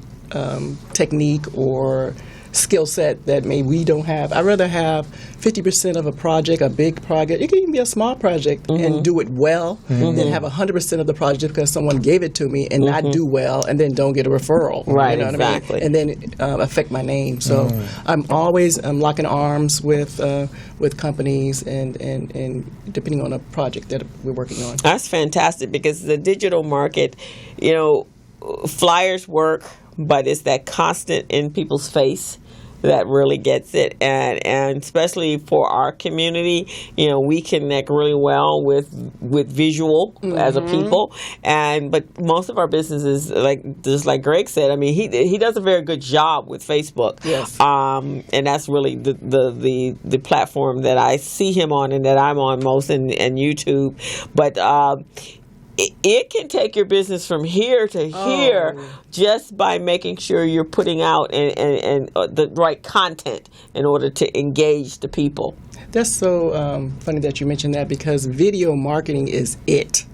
technique or skill set that maybe we don't have. I'd rather have 50% of a project, a big project. It can even be a small project and do it well than have 100% of the project because someone gave it to me and not do well and then don't get a referral. Right, you know exactly. what I mean? And then affect my name. So I'm always locking arms with companies and depending on the project that we're working on. That's fantastic because the digital market, flyers work, but it's that constant in people's face that really gets it, and especially for our community, we connect really well with visual as a people, but most of our businesses, just like Greg said, I mean he does a very good job with Facebook. Yes. And that's really the platform that I see him on and that I'm on most, and YouTube, but it can take your business from here to here just by making sure you're putting out and the right content in order to engage the people. That's so funny that you mentioned that because video marketing is it.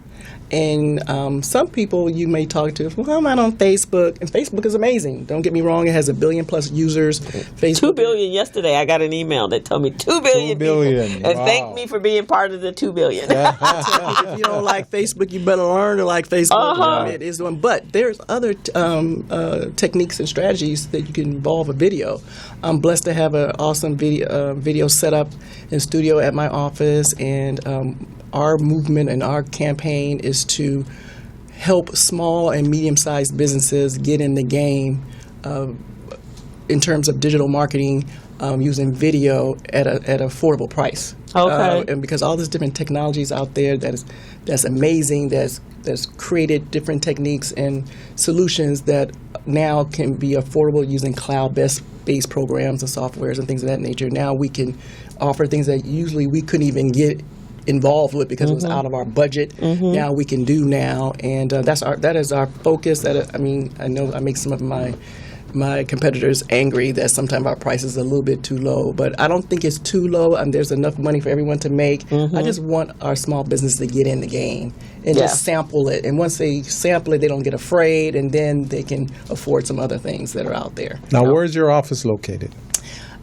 And some people you may talk to, well, I'm not on Facebook, and Facebook is amazing. Don't get me wrong; it has 1 billion plus users. Facebook 2 billion yesterday. I got an email that told me 2 billion. 2 billion. People, and Wow. thanked me for being part of the 2 billion. If you don't like Facebook, you better learn to like Facebook. It is one, but there's other techniques and strategies that you can involve a video. I'm blessed to have an awesome video setup in studio at my office, and our movement and our campaign is to help small and medium-sized businesses get in the game in terms of digital marketing using video at an affordable price. Okay. And because all these different technologies out there that's amazing, that's created different techniques and solutions that now can be affordable using cloud-based programs and softwares and things of that nature. Now we can offer things that usually we couldn't even get involved with because it was out of our budget. Now we can do now, and that is our focus. I know I make some of my competitors angry that sometimes our prices are a little bit too low, but I don't think it's too low, and there's enough money for everyone to make. I just want our small business to get in the game and just sample it, and once they sample it, they don't get afraid, and then they can afford some other things that are out there. Now, where's your office located?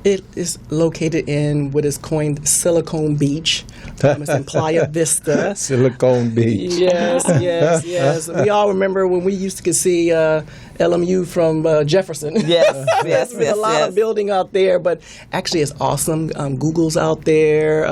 It is located in what is coined Silicon Beach. It's in Playa Vista. Silicon Beach. Yes. We all remember when we used to see LMU from Jefferson. Yes. There's a lot of building out there, but actually it's awesome. Google's out there,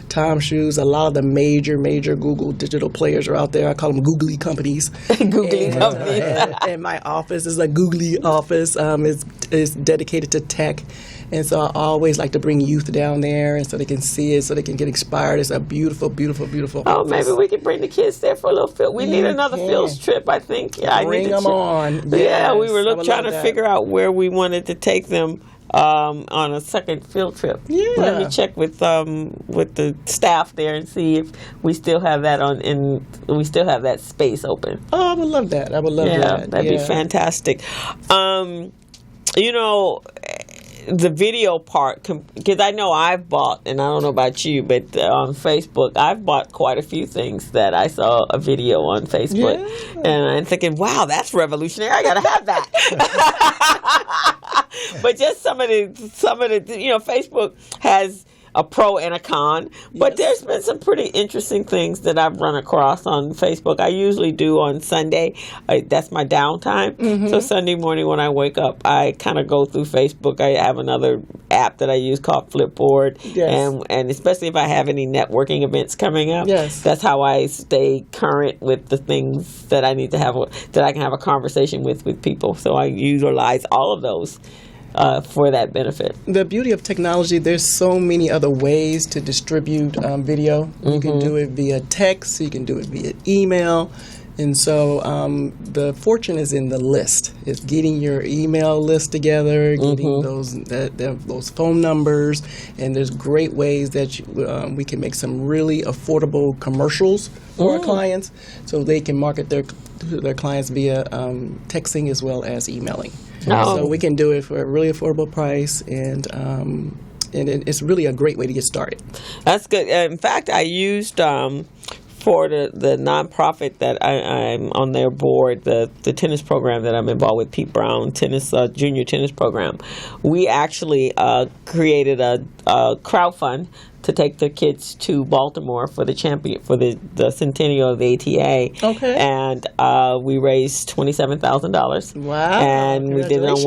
Tom Shoes, a lot of the major Google digital players are out there. I call them googly companies. companies. And my office is a googly office. It's dedicated to tech. And so I always like to bring youth down there, and so they can see it, so they can get inspired. It's a beautiful, beautiful, beautiful Oh, office. maybe we could bring the kids there for a little field. We need another field trip, I think. Yeah, Bring them on. Yeah, we were Yes, I would trying love to that. figure out where we wanted to take them on a second field trip. Yeah. Let me check with the staff there and see if we still have that we still have that space open. Oh, I would love that. I would love that. That'd be fantastic. The video part, because I know I've bought, and I don't know about you, but on Facebook, I've bought quite a few things that I saw a video on Facebook. Yeah. And I'm thinking, wow, that's revolutionary. I got to have that. But just some of the, Facebook has a pro and a con, but there's been some pretty interesting things that I've run across on Facebook. I usually do on Sunday. That's my downtime. So Sunday morning when I wake up, I kind of go through Facebook. I have another app that I use called Flipboard, and especially if I have any networking events coming up, that's how I stay current with the things that I need to have, that I can have a conversation with people. So I utilize all of those for that benefit. The beauty of technology, there's so many other ways to distribute video. You can do it via text, you can do it via email, And so the fortune is in the list. It's getting your email list together, getting those phone numbers, and there's great ways that we can make some really affordable commercials for our clients, so they can market their clients via texting as well as emailing. So we can do it for a really affordable price, and it's really a great way to get started. That's good. In fact, I used for the nonprofit that I'm on their board, the tennis program that I'm involved with, Pete Brown junior tennis program. We actually created a crowdfund to take their kids to Baltimore for the centennial of the ATA. Okay. And we raised $27,000. Wow! And we did it on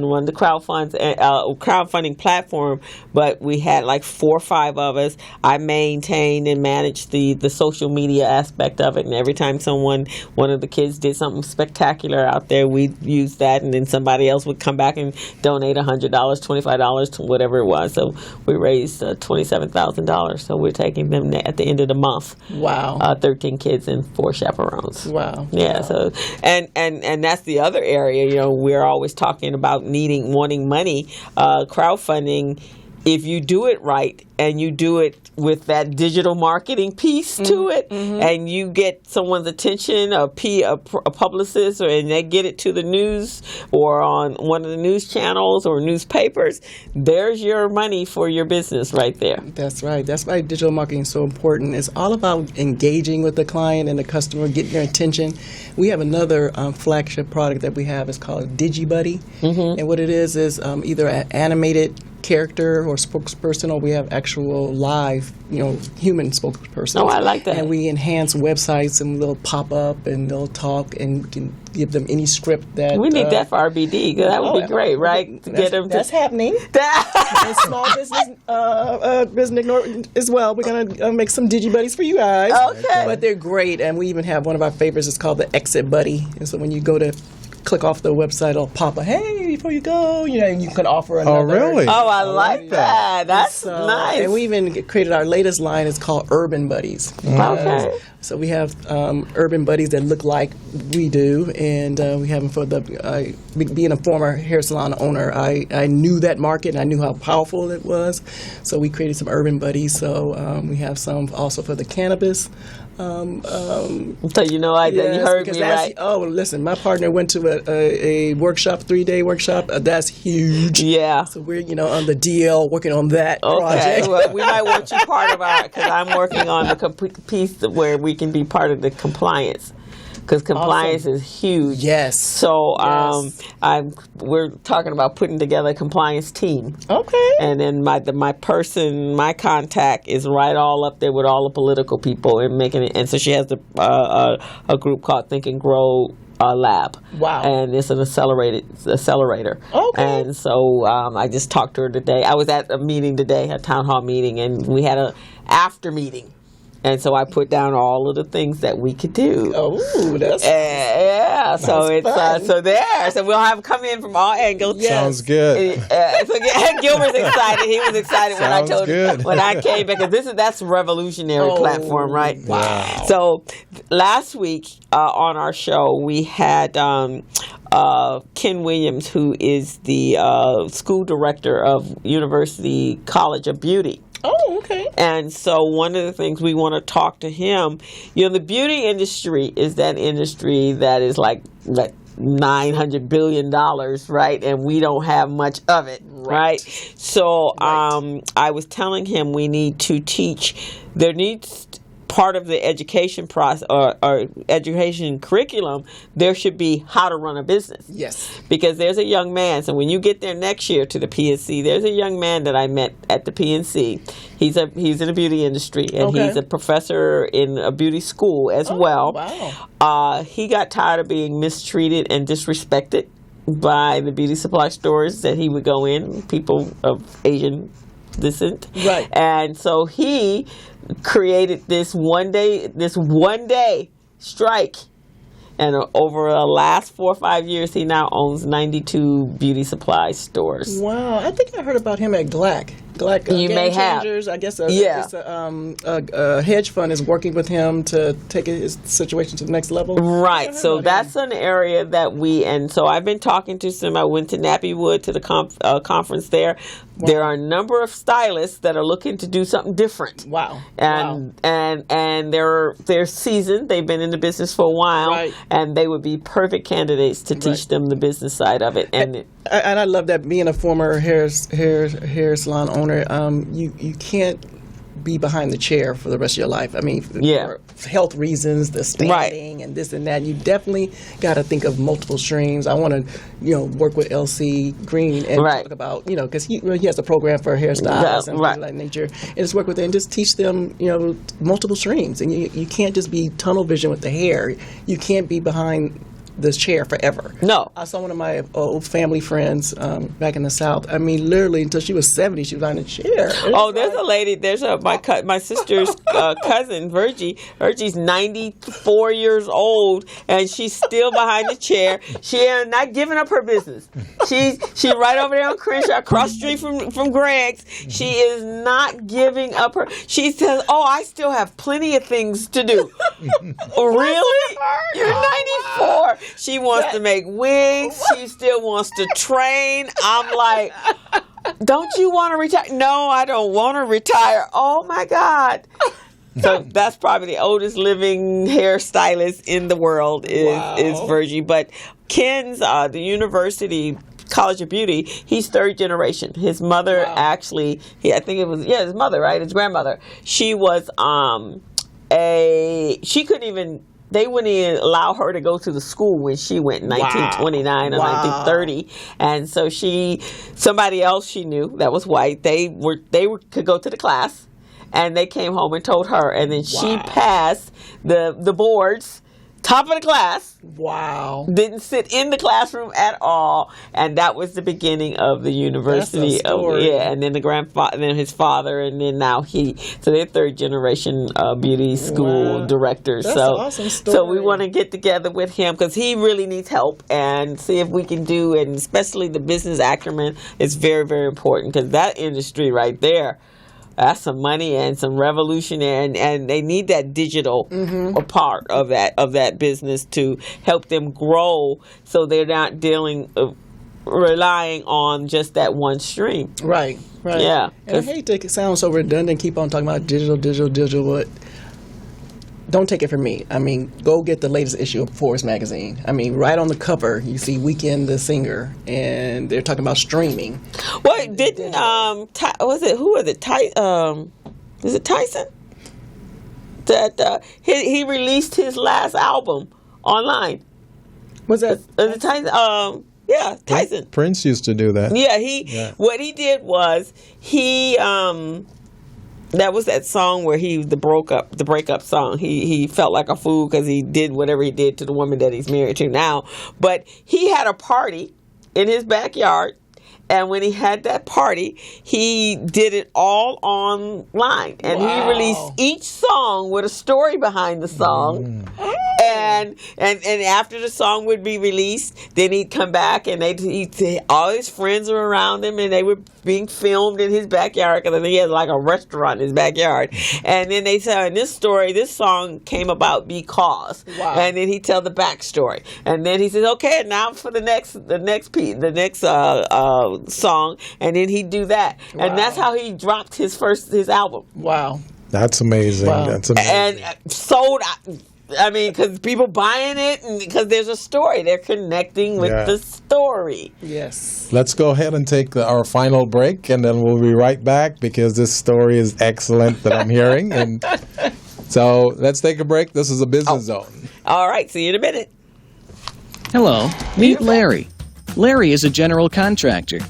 one of the crowdfunding platform. But we had like 4 or 5 of us. I maintained and managed the social media aspect of it. And every time one of the kids did something spectacular out there, we used that, and then somebody else would come back and donate $100, $25 to whatever it was. So we raised $27,000. So we're taking them at the end of the month. Wow. 13 kids and 4 chaperones. Wow. Yeah. Wow. So and that's the other area. You know, we're always talking about wanting money. Crowdfunding, if you do it right and you do it with that digital marketing piece to it, and you get someone's attention, a publicist, and they get it to the news or on one of the news channels or newspapers, there's your money for your business right there. That's right. That's why digital marketing is so important. It's all about engaging with the client and the customer, getting their attention. We have another flagship product that we have. It's called DigiBuddy. And what it is either an animated character or spokesperson, or we have actual live, human spokesperson. Oh, I like that. And we enhance websites, and they'll pop up and they'll talk, and we can give them any script that we need that for RBD. That would be great, right? That's happening. And small business as well. We're gonna make some DigiBuddies for you guys. Okay. But they're great, and we even have one of our favorites. It's called the Exit Buddy, and so when you go to click off the website, it'll pop up, hey, before you go, and you can offer another. Oh, really? Oh, I like that. That's nice. And we even created our latest line. It's called Urban Buddies. Okay. So we have urban buddies that look like we do, and we have them for being a former hair salon owner, I knew that market, and I knew how powerful it was. So we created some urban buddies. So we have some also for the cannabis. So you heard me right. Oh, listen, my partner went to a workshop, 3-day workshop. That's huge. Yeah. So we're on the DL working on that project. Well, we might want you part of because I'm working on the piece where we can be part of the compliance. Because compliance is huge. Yes. So we're talking about putting together a compliance team. Okay. And then my contact is right all up there with all the political people and making it. And so she has a group called Think and Grow Lab. Wow. And it's an accelerator. Okay. And so I just talked to her today. I was at a meeting today, a town hall meeting, and we had an after meeting. And so I put down all of the things that we could do. Oh, that's so it's fun. So we'll have them come in from all angles. Yes. Sounds good. Gilbert's excited. He was excited when I told him when I came because that's a revolutionary platform, right? Wow. So last week on our show we had Ken Williams, who is the school director of University College of Beauty. Oh, okay. And so one of the things we want to talk to him, the beauty industry is that industry that is like $900 billion, right? And we don't have much of it, right? So I was telling him we need to teach. There needs part of the education process or education curriculum, there should be how to run a business. Yes. Because there's a young man, so when you get there next year to the PNC, there's a young man that I met at the PNC. He's in the beauty industry, and he's a professor in a beauty school as well. Wow. He got tired of being mistreated and disrespected by the beauty supply stores that he would go in, people of Asian descent. Right. And so he created this one day strike, and over the last 4 or 5 years he now owns 92 beauty supply stores. Wow. I think I heard about him at GLAC. like you Game may have. Changers. I guess Yeah. a hedge fund is working with him to take his situation to the next level. Right. So that's an area that so I've been talking to some. I went to Nappy Wood to the conference there. Wow. There are a number of stylists that are looking to do something different. Wow. And they're seasoned. They've been in the business for a while, right. and they would be perfect candidates to teach them the business side of it. And I love that, being a former hair salon owner, you can't be behind the chair for the rest of your life. I mean, for health reasons, the standing and this and that. You definitely got to think of multiple streams. I want to, work with LC Green and talk about, because he has a program for hairstyles and things of that nature, and just work with them and just teach them, multiple streams. And you can't just be tunnel vision with the hair. You can't be behind this chair forever. No. I saw one of my old family friends back in the South. I mean, literally until she was 70, she was on a chair. There's a lady. There's my sister's cousin, Virgie. Virgie's 94 years old, and she's still behind the chair. She is not giving up her business. She's right over there on Crenshaw, across the street from Greg's. She is not giving up her. She says, I still have plenty of things to do. Really? You're 94. She wants to make wigs. She still wants to train. I'm like, don't you want to retire? No, I don't want to retire. Oh, my God. So that's probably the oldest living hairstylist in the world is Virgie. But Ken's, the University College of Beauty, he's third generation. His mother actually, I think it was, his mother, right? His grandmother. She was she couldn't even, they wouldn't even allow her to go to the school when she went in 1929 or 1930. And so somebody else she knew that was white, they could go to the class, and they came home and told her, and then she passed the boards, top of the class. Wow. Didn't sit in the classroom at all, and that was the beginning of the university. That's a story. And then the grandfather, and then his father, and then now so they're third generation beauty school directors. That's an awesome story. So we want to get together with him because he really needs help and see if we can do it, and especially the business acumen is very, very important, because that industry right there, that's some money and some revolutionary, and they need that digital part of that business to help them grow, so they're not relying on just that one stream. Right. Yeah. And I hate to sound so redundant, keep on talking about digital, but don't take it from me. I mean, go get the latest issue of Forbes magazine. I mean, right on the cover, you see Weekend the Singer, and they're talking about streaming. Well, didn't is it Tyson? That he released his last album online. Was that Tyson? Yeah, Tyson. Prince used to do that. Yeah, what he did was that was that song where the breakup song. He felt like a fool because he did whatever he did to the woman that he's married to now. But he had a party in his backyard, and when he had that party, he did it all online, and he released each song with a story behind the song. And after the song would be released, then he'd come back, and all his friends were around him, and they were being filmed in his backyard, because he had like a restaurant in his backyard. And then they said, in this song came about because, and then he'd tell the backstory, and then he says, okay, now for the next song, and then he'd do that, and that's how he dropped his album. Wow, that's amazing. That's amazing. And sold. I mean, because people buying it, and because there's a story, they're connecting with the story. Yes. Let's go ahead and take our final break, and then we'll be right back, because this story is excellent that I'm hearing. And so let's take a break. This is a Business Zone. All right. See you in a minute. Hello. Meet Larry. Larry is a general contractor.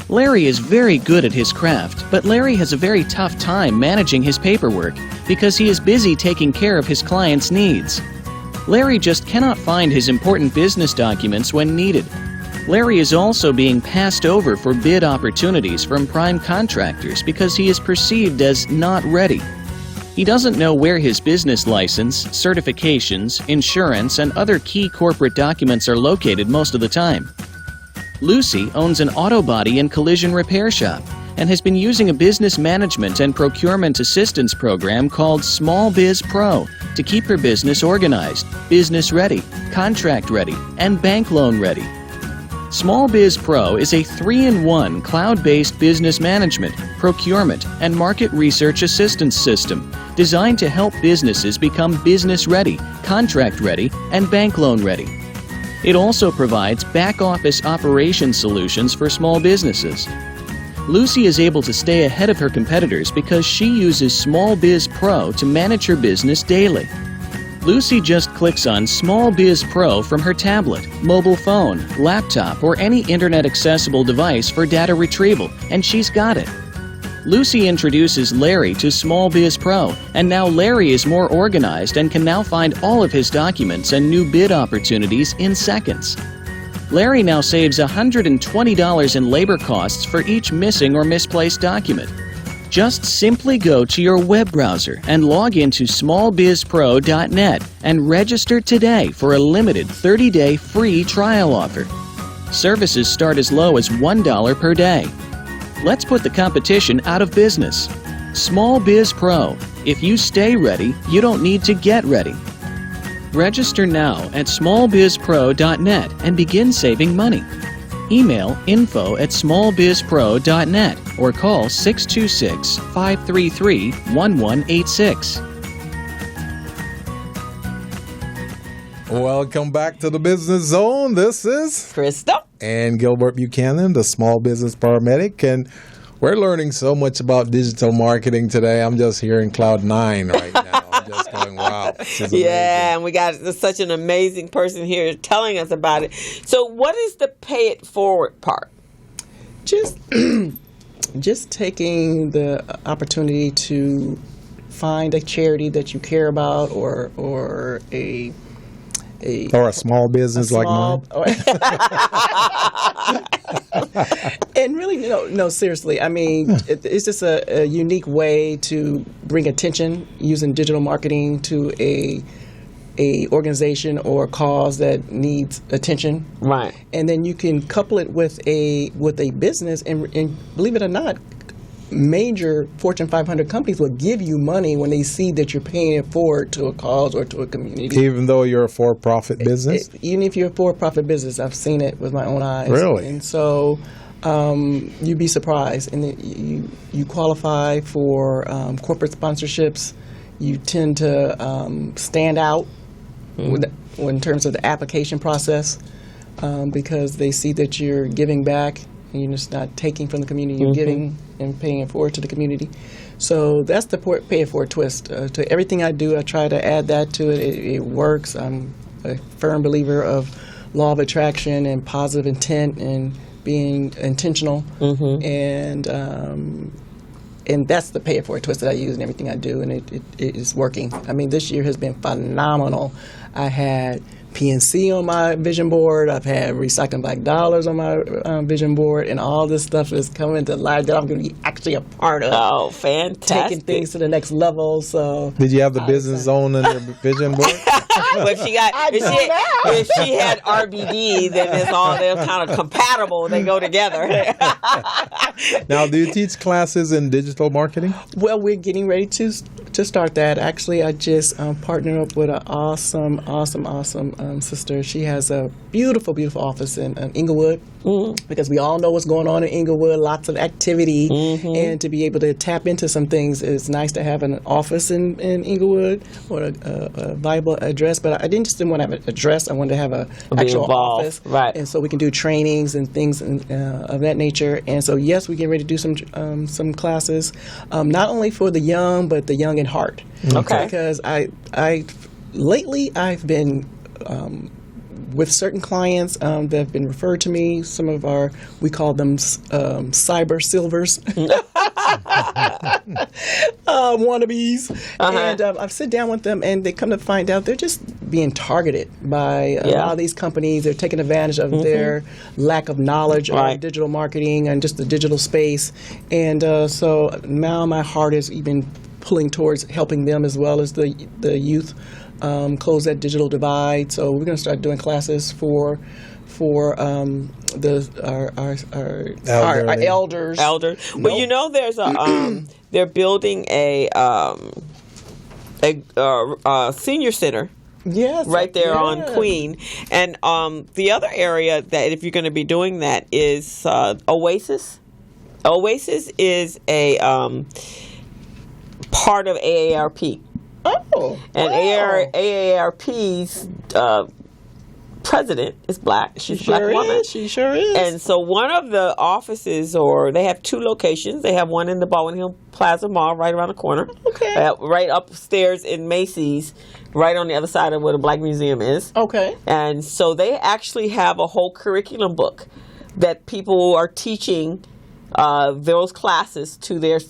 Larry is very good at his craft, but Larry has a very tough time managing his paperwork because he is busy taking care of his clients' needs. Larry just cannot find his important business documents when needed. Larry is also being passed over for bid opportunities from prime contractors because he is perceived as not ready. He doesn't know where his business license, certifications, insurance, and other key corporate documents are located most of the time. Lucy owns an auto body and collision repair shop, and has been using a business management and procurement assistance program called Small Biz Pro to keep her business organized, business ready, contract ready, and bank loan ready. Small Biz Pro is a 3-in-1 cloud-based business management, procurement, and market research assistance system designed to help businesses become business ready, contract ready, and bank loan ready. It also provides back-office operation solutions for small businesses. Lucy is able to stay ahead of her competitors because she uses Small Biz Pro to manage her business daily. Lucy just clicks on Small Biz Pro from her tablet, mobile phone, laptop, or any internet-accessible device for data retrieval, and she's got it. Lucy introduces Larry to Small Biz Pro, and now Larry is more organized and can now find all of his documents and new bid opportunities in seconds. Larry now saves $120 in labor costs for each missing or misplaced document. Just simply go to your web browser and log into smallbizpro.net and register today for a limited 30-day free trial offer. Services start as low as $1 per day. Let's put the competition out of business. Small Biz Pro. If you stay ready, you don't need to get ready. Register now at smallbizpro.net and begin saving money. Email info@smallbizpro.net or call 626-533-1186. Welcome back to the Business Zone. This is Crystal and Gilbert Buchanan, the small business paramedic, and we're learning so much about digital marketing today. I'm just hearing cloud 9 right now. I'm just going, wow. This is Yeah, and we got such an amazing person here telling us about it. So what is the pay it forward part? Just taking the opportunity to find a charity that you care about, or a small business like mine. And really, no, seriously. I mean, it's just a unique way to bring attention using digital marketing to a organization or a cause that needs attention. Right. And then you can couple it with a business, and believe it or not, major Fortune 500 companies will give you money when they see that you're paying it forward to a cause or to a community. Even though you're a for-profit business? Even if you're a for-profit business, I've seen it with my own eyes. Really? And so you'd be surprised. And you qualify for corporate sponsorships. You tend to stand out in terms of the application process because they see that you're giving back. And you're just not taking from the community, you're giving and paying it forward to the community. So that's the pay it forward twist. To everything I do, I try to add that to it. It works. I'm a firm believer of law of attraction and positive intent and being intentional. And that's the pay it forward twist that I use in everything I do, and it is working. I mean, this year has been phenomenal. I had PNC on my vision board. I've had Recycling Black Dollars on my vision board, and all this stuff is coming to life that I'm going to be actually a part of. Oh, fantastic. Taking things to the next level. So, did you have the Business Zone on your vision board? Well, if she had RBD, then they're kind of compatible. They go together. Now, do you teach classes in digital marketing? Well, we're getting ready to start that. Actually, I just partnered up with an awesome sister. She has a beautiful office in Inglewood, because we all know what's going on in Inglewood, lots of activity, and to be able to tap into some things, it's nice to have an office in Inglewood or a viable address. But I didn't want to have an address. I wanted to have an actual office, right? And so we can do trainings and things of that nature. And so yes, we get ready to do some classes, not only for the young, but the young in heart. Okay. Because lately I've been with certain clients that have been referred to me. Some of we call them cyber silvers, wannabes. And I've sit down with them, and they come to find out they're just being targeted by a lot of these companies. They're taking advantage of their lack of knowledge of digital marketing and just the digital space. And so now my heart is even pulling towards helping them as well as the youth close that digital divide. So we're going to start doing classes for our elders. Well, you know, there's a they're building a senior center. Yes, right there on Queen. And the other area that, if you're going to be doing that, is Oasis. Oasis is a part of AARP. Oh, and wow. AARP's president is black. She's a black woman. She sure is. And so one of the offices, or they have 2 locations. They have one in the Baldwin Hill Plaza Mall right around the corner. Okay. Right upstairs in Macy's, right on the other side of where the Black Museum is. Okay. And so they actually have a whole curriculum book that people are teaching those classes to those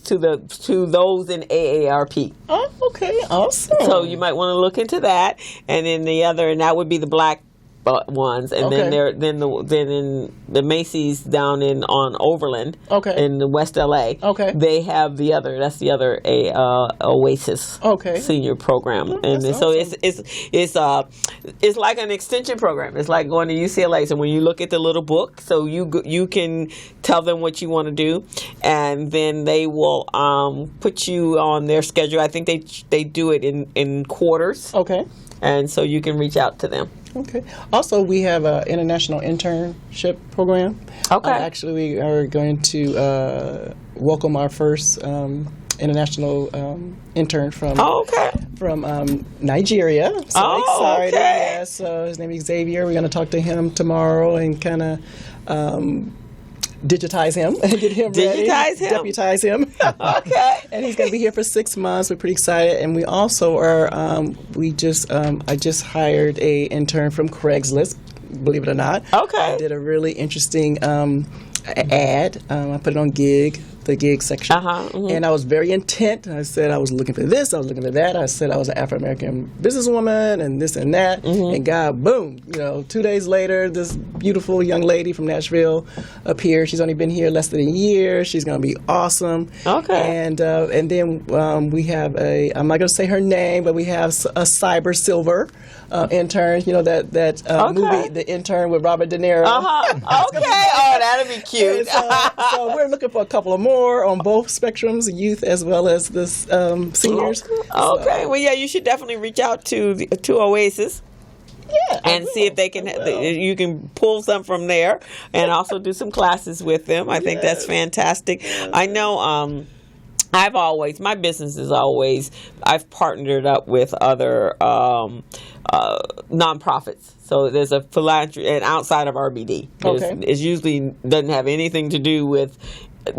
in AARP. Oh, okay, awesome. So you might want to look into that, and then and that would be the black ones, and then in the Macy's down on Overland, in the West LA, they have that's the other Oasis senior program, and so awesome. it's like an extension program. It's like going to UCLA. So when you look at the little book, so you can tell them what you want to do, and then they will put you on their schedule. I think they do it in quarters. Okay. And so you can reach out to them. Okay. Also, we have an international internship program. Okay. Actually, we are going to welcome our first international intern from Nigeria. So excited! Okay. Yeah. So his name is Xavier. We're going to talk to him tomorrow and kind of digitize him and get him ready. Deputize him. Okay. And he's going to be here for 6 months. We're pretty excited. And we also are, I just hired a intern from Craigslist, believe it or not. Okay. I did a really interesting ad. I put it on the gig section. And I was very intent. I said I was looking for this, I was looking for that. I said I was an Afro-American businesswoman and this and that. And God, boom, 2 days later, this beautiful young lady from Nashville appeared. She's only been here less than a year. She's going to be awesome. Okay. And then we have I'm not going to say her name, but we have a Cyber Silver intern. You know that movie, The Intern with Robert De Niro. Okay. Oh, that'd be cute. So we're looking for a couple of more on both spectrums, youth as well as the seniors. Okay. Well, yeah, you should definitely reach out to Oasis. Yeah, and see if they can. You can pull some from there, and also do some classes with them. I think that's fantastic. I know. My business is always. I've partnered up with other nonprofits. So there's a philanthropy, and outside of RBD, it usually doesn't have anything to do with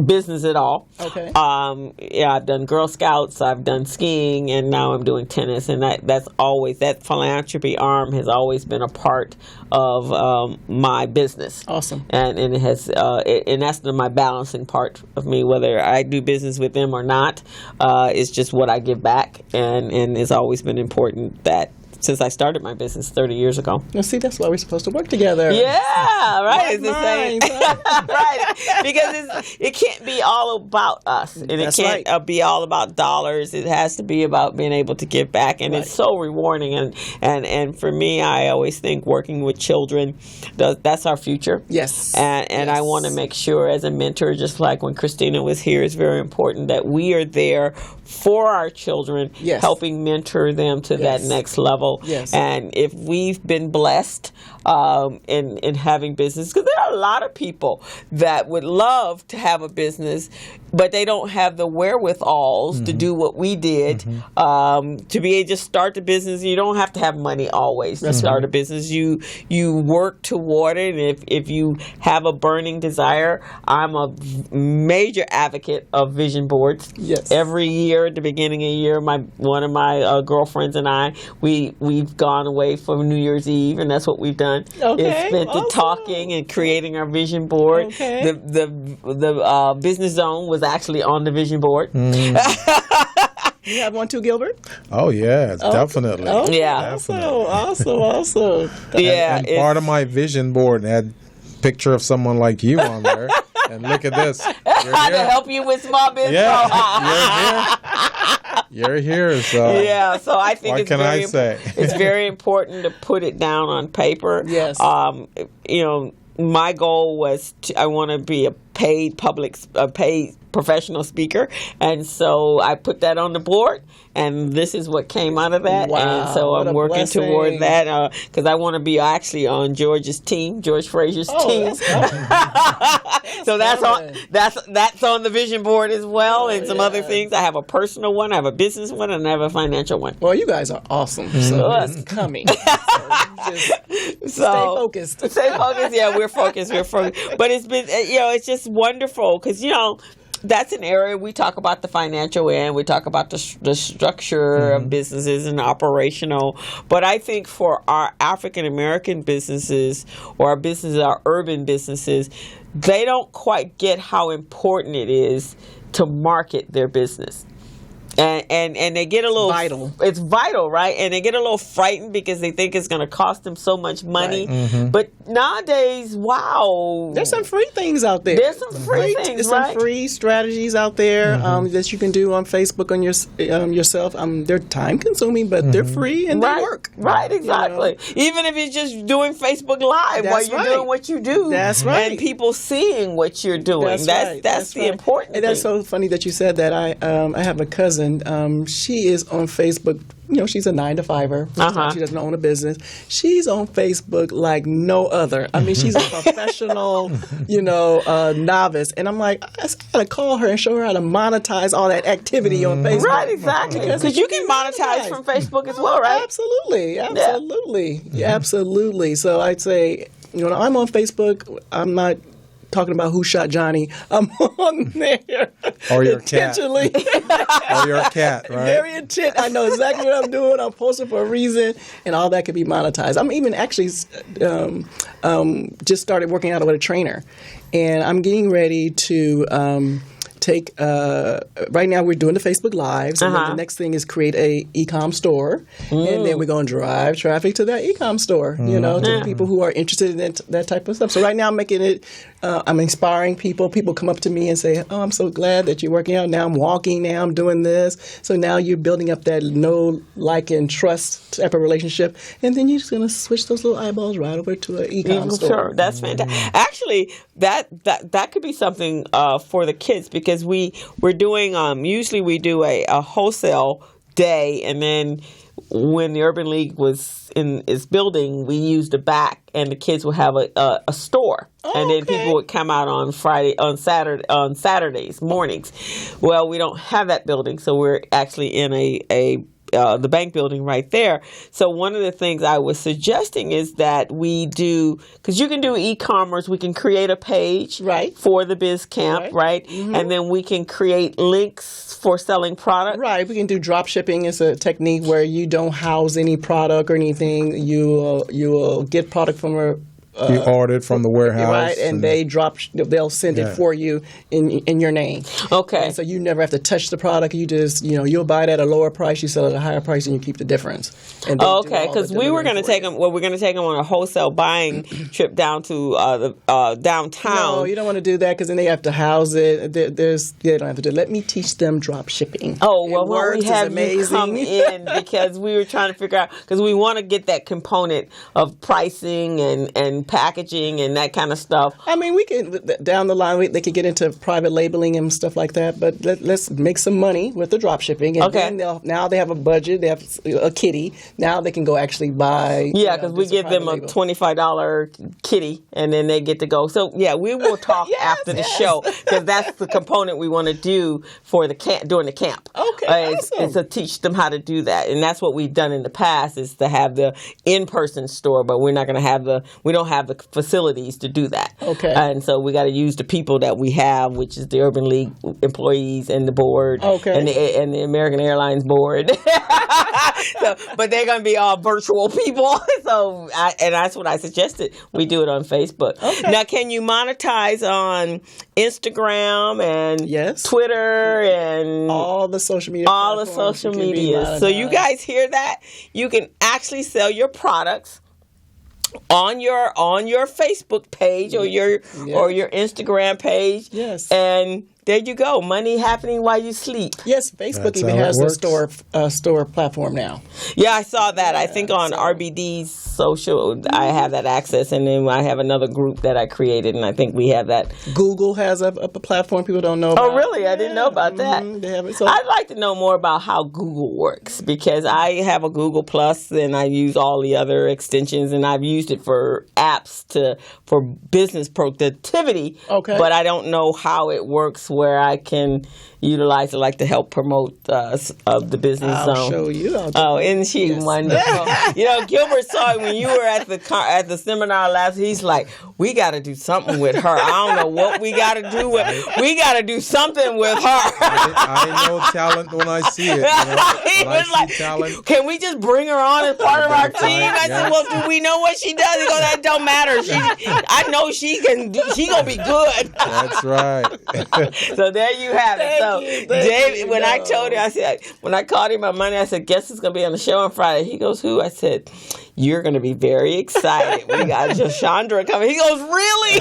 business at all. Okay. I've done Girl Scouts, I've done skiing, and now I'm doing tennis. And that philanthropy arm has always been a part of my business. Awesome. And it has, and that's my balancing part of me. Whether I do business with them or not, it's just what I give back, and it's always been important that. Since I started my business 30 years ago. Now, see, that's why we're supposed to work together. Yeah, right. It's the same. Right. Because it can't be all about us. And it can't be all about dollars. It has to be about being able to give back. And it's so rewarding. And for me, I always think working with children, that's our future. Yes. And I want to make sure as a mentor, just like when Christina was here, it's very important that we are there for our children, helping mentor them to that next level. Yes. And if we've been blessed in having business, because there are a lot of people that would love to have a business, but they don't have the wherewithals to do what we did. To be able to start the business, you don't have to have money always to start a business. You work toward it, and if you have a burning desire, I'm a major advocate of vision boards. Yes. Every year at the beginning of the year, one of my girlfriends and I, we've gone away for New Year's Eve, and that's what we've done. Okay, it's spent the talking and creating our vision board. Okay. The BusinessZone was actually on the vision board. You have one too, Gilbert? Oh yeah, definitely. Okay. Yeah. Awesome. And part of my vision board had a picture of someone like you on there. And look at this. To help you with small business. Yeah, you're here. You're here, so Yeah, so I think what it's can very I say? it's very important to put it down on paper. Yes. My goal was I want to be a paid professional speaker, and so I put that on the board, and this is what came out of that. Wow, and so what I'm a working blessing. toward that because I want to be actually on George Frazier's team. So that's on the vision board as well, and some other things. I have a personal one, I have a business one, and I have a financial one. Well, you guys are awesome. So it's coming. Stay focused. Stay focused. Yeah, we're focused. But it's been, it's just wonderful because, that's an area we talk about the financial end. We talk about the structure of businesses and operational. But I think for our African American businesses or our urban businesses, they don't quite get how important it is to market their business. And they get a little vital. It's vital, right? And they get a little frightened because they think it's going to cost them so much money. Right. But nowadays, wow, there's some free things out there. There's some free things, there's right? some free strategies out there that you can do on Facebook on yourself. They're time consuming, but they're free and they work. Right, exactly. Even if it's just doing Facebook Live while you're doing what you do. That's right. And people seeing what you're doing. That's the important thing. That's so funny that you said that. I have a cousin. She is on Facebook. She's a 9-to-5er. She doesn't own a business. She's on Facebook like no other. I mean, she's a professional, novice. And I'm like, I gotta call her and show her how to monetize all that activity on Facebook. Right, exactly. Because you can monetize from Facebook as well, right? Absolutely. Yeah, absolutely. So I'd say, I'm on Facebook. I'm not talking about who shot Johnny. I'm on there. Or your cat. Intentionally. Or your cat, right? Very intent. I know exactly what I'm doing. I'm posting for a reason, and all that can be monetized. I'm even actually just started working out with a trainer, and I'm getting ready to take right now we're doing the Facebook Lives, and then the next thing is create a e-com store, and then we're going to drive traffic to that e-com store, to people who are interested in that type of stuff. So right now I'm making it, I'm inspiring people. People come up to me and say, oh, I'm so glad that you're working out. Now I'm walking, now I'm doing this. So now you're building up that know, like, and trust type of relationship, and then you're just going to switch those little eyeballs right over to an e-com store. Sure, that's fantastic. Actually, that could be something for the kids, because we're doing usually we do a wholesale day, and then when the Urban League was in its building, we used the back, and the kids would have a store, and then people would come out on Saturdays mornings. Well, we don't have that building, so we're actually in the bank building right there. So one of the things I was suggesting is that we do, because you can do e-commerce, we can create a page for the Biz Camp, right? And then we can create links for selling product. Right, we can do drop shipping. It's a technique where you don't house any product or anything. You will get product from a you ordered from the warehouse, right? And they'll send it for you in your name. Okay. And so you never have to touch the product. You just you'll buy it at a lower price, you sell it at a higher price, and you keep the difference. And okay, because we were going to take them. Well, we're going to take them on a wholesale buying trip down to the downtown. No, you don't want to do that because then they have to house it. They don't have to do it. Let me teach them drop shipping. Oh well, we have you come in because we were trying to figure out, because we want to get that component of pricing and packaging and that kind of stuff. I mean, we can down the line they could get into private labeling and stuff like that. But let's make some money with the drop shipping. And then now they have a budget. They have a kitty. Now they can go actually buy. Yeah, because we give them a $25 kitty, and then they get to go. So yeah, we will talk after the show, because that's the component we want to do for the camp during the camp. Okay, awesome. Is to teach them how to do that, and that's what we've done in the past, is to have the in-person store, but we're not going to have we don't have the facilities to do that. Okay. And so we got to use the people that we have, which is the Urban League employees and the board, and the American Airlines board. But they're going to be all virtual people. So, and that's what I suggested. We do it on Facebook. Okay. Now, can you monetize on Instagram and Twitter and all the social media? All the social media. So you guys hear that? You can actually sell your products on your Facebook page or your Instagram page, and there you go. Money happening while you sleep. Yes, Facebook That's even how it has works. a store platform now. Yeah, I saw that. I think on RBD's social, I have that access, and then I have another group that I created, and I think we have that. Google has a platform people don't know about. Oh, really? I didn't know about that. They have it. So I'd like to know more about how Google works, because I have a Google Plus and I use all the other extensions, and I've used it for apps for business productivity. Okay. But I don't know how it works where I can utilize it, like to help promote of the business I'll zone. show you. Isn't she wonderful? Gilbert saw it when you were at the seminar last. He's like, we got to do something with her. I don't know what we got to do with. We got to do something with her. I know talent when I see it. You know? He When I was see like, talent. can we just bring her on as part of our team? I said, well, do we know what she does? He goes, that don't matter. I know she gonna be good. That's right. So there you have it. So Thank David, you. when I told him, I said, when I called him my Monday, I said, guess who's gonna be on the show on Friday? He goes, who? I said, you're gonna be very excited. We got Joshandra coming. He goes, really?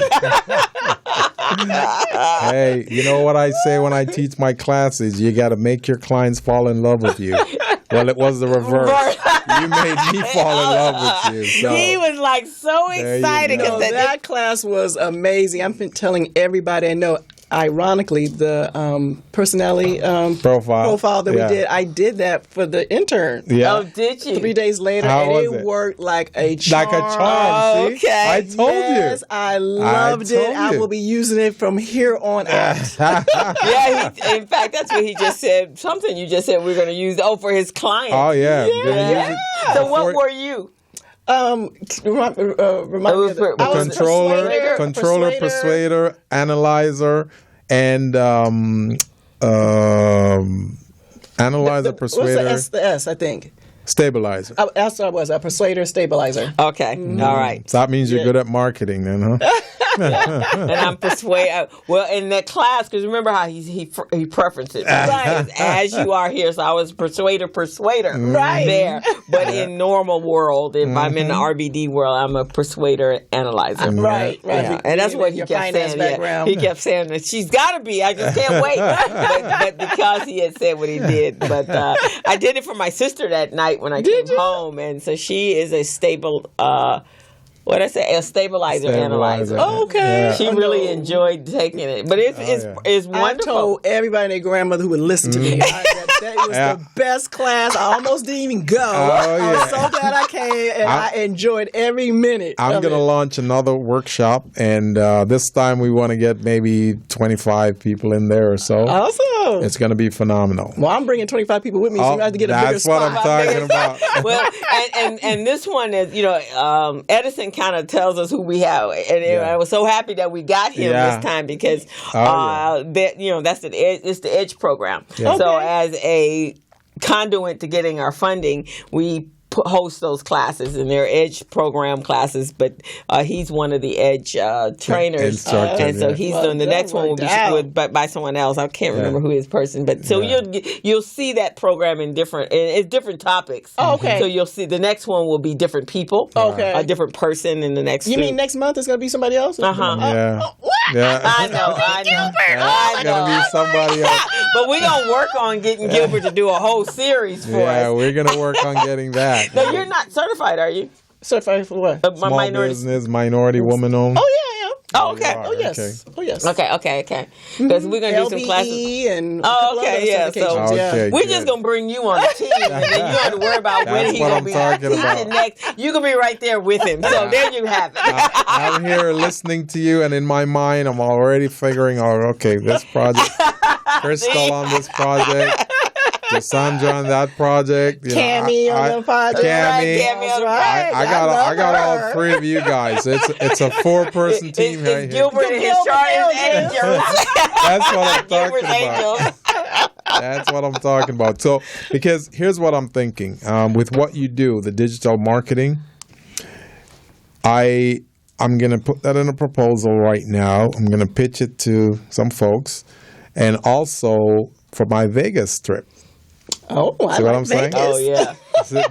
Hey, you know what I say when I teach my classes? You got to make your clients fall in love with you. Well, it was the reverse. You made me fall in love with you. So. He was like so There you excited go. because That class was amazing. I've been telling everybody I know. Ironically, the personality profile that we did, I did that for the intern. Yeah. Oh, did you? 3 days later, How and was it it? worked like a charm. Like a charm. See? Okay. I told Yes, you. I loved it. told I you. will be using it from here on out. Yeah, in fact, that's what he just said. Something you just said we're going to use. Oh, for his client. Oh, yeah. Yeah. Use it So what before- were you? Remind me of the, I was controller, persuader, analyzer, and analyzer, persuader, What's the S, I think. stabilizer. That's what I was, a persuader, stabilizer. Okay. All right. So that means you're good at marketing then, huh? And I'm persuaded. Well, in that class, because remember how he preferenced it. Right. As you are here. So I was persuader Right. there. But in normal world, if I'm in the RBD world, I'm a persuader analyzer. Right. Yeah. And that's what he Your kept finance saying. background. Yeah. He kept saying that she's got to be. I just can't wait. but because he had said what he did. But I did it for my sister that night when I came home. And so she is a stable... a stabilizer analyzer. Oh, okay. Yeah. She really enjoyed taking it. But it's I wonderful. told everybody and their grandmother who would listen to me that was the best class. I almost didn't even go. I was so glad I came, and I enjoyed every minute. I'm going to launch another workshop, and this time we want to get maybe 25 people in there or so. Awesome. It's going to be phenomenal. Well, I'm bringing 25 people with me, so you have to get a bigger That's what spot. I'm talking about. Well, and this one is, Edison kind of tells us who we have, and I was so happy that we got him this time because that's it's the EDGE program. Yeah. So as a conduit to getting our funding, we host those classes, and they're EDGE program classes, but he's one of the EDGE trainers, Instructor, and so yeah. he's doing the next one will be by someone else. I can't remember who his person, but so you'll see that program in it's different topics. Oh, okay. So you'll see the next one will be different people, Okay. a different person in the next. You mean next month it's going to be somebody else? Yeah. What? Yeah. I know. It's going to be somebody else. But we're going to work on getting Gilbert to do a whole series for Yeah, us. we're going to work on getting that. No, you're not certified, are you? Certified for what? Small business, minority, woman owned. Oh, yeah, yeah. Oh, okay. Oh, yes. Okay. Oh, yes. Okay. Because we're going to do some classes. LBE and a Oh, couple okay, other yeah, so- certifications, yeah. Okay. We're good. just gonna bring you on the team, and then you don't have to worry about when That's he's what gonna I'm be talking teaching about. next. You can be right there with him. So there you have it. I'm here listening to you, and in my mind, I'm already figuring out, okay, this project, Crystal on this project, Joshandra on that project, Cammy on the project. Cammy. Cammy on the Right. I got all her. three of you guys. It's a 4-person team It's right here. Gilbert and his Charlie's Angels. That's what I'm talking Gilbert's about. Angels. That's what I'm talking about. So, because here's what I'm thinking. With what you do, the digital marketing, I'm going to put that in a proposal right now. I'm going to pitch it to some folks. And also for my Vegas trip. Oh, I See what like I'm saying? Vegas. Oh yeah.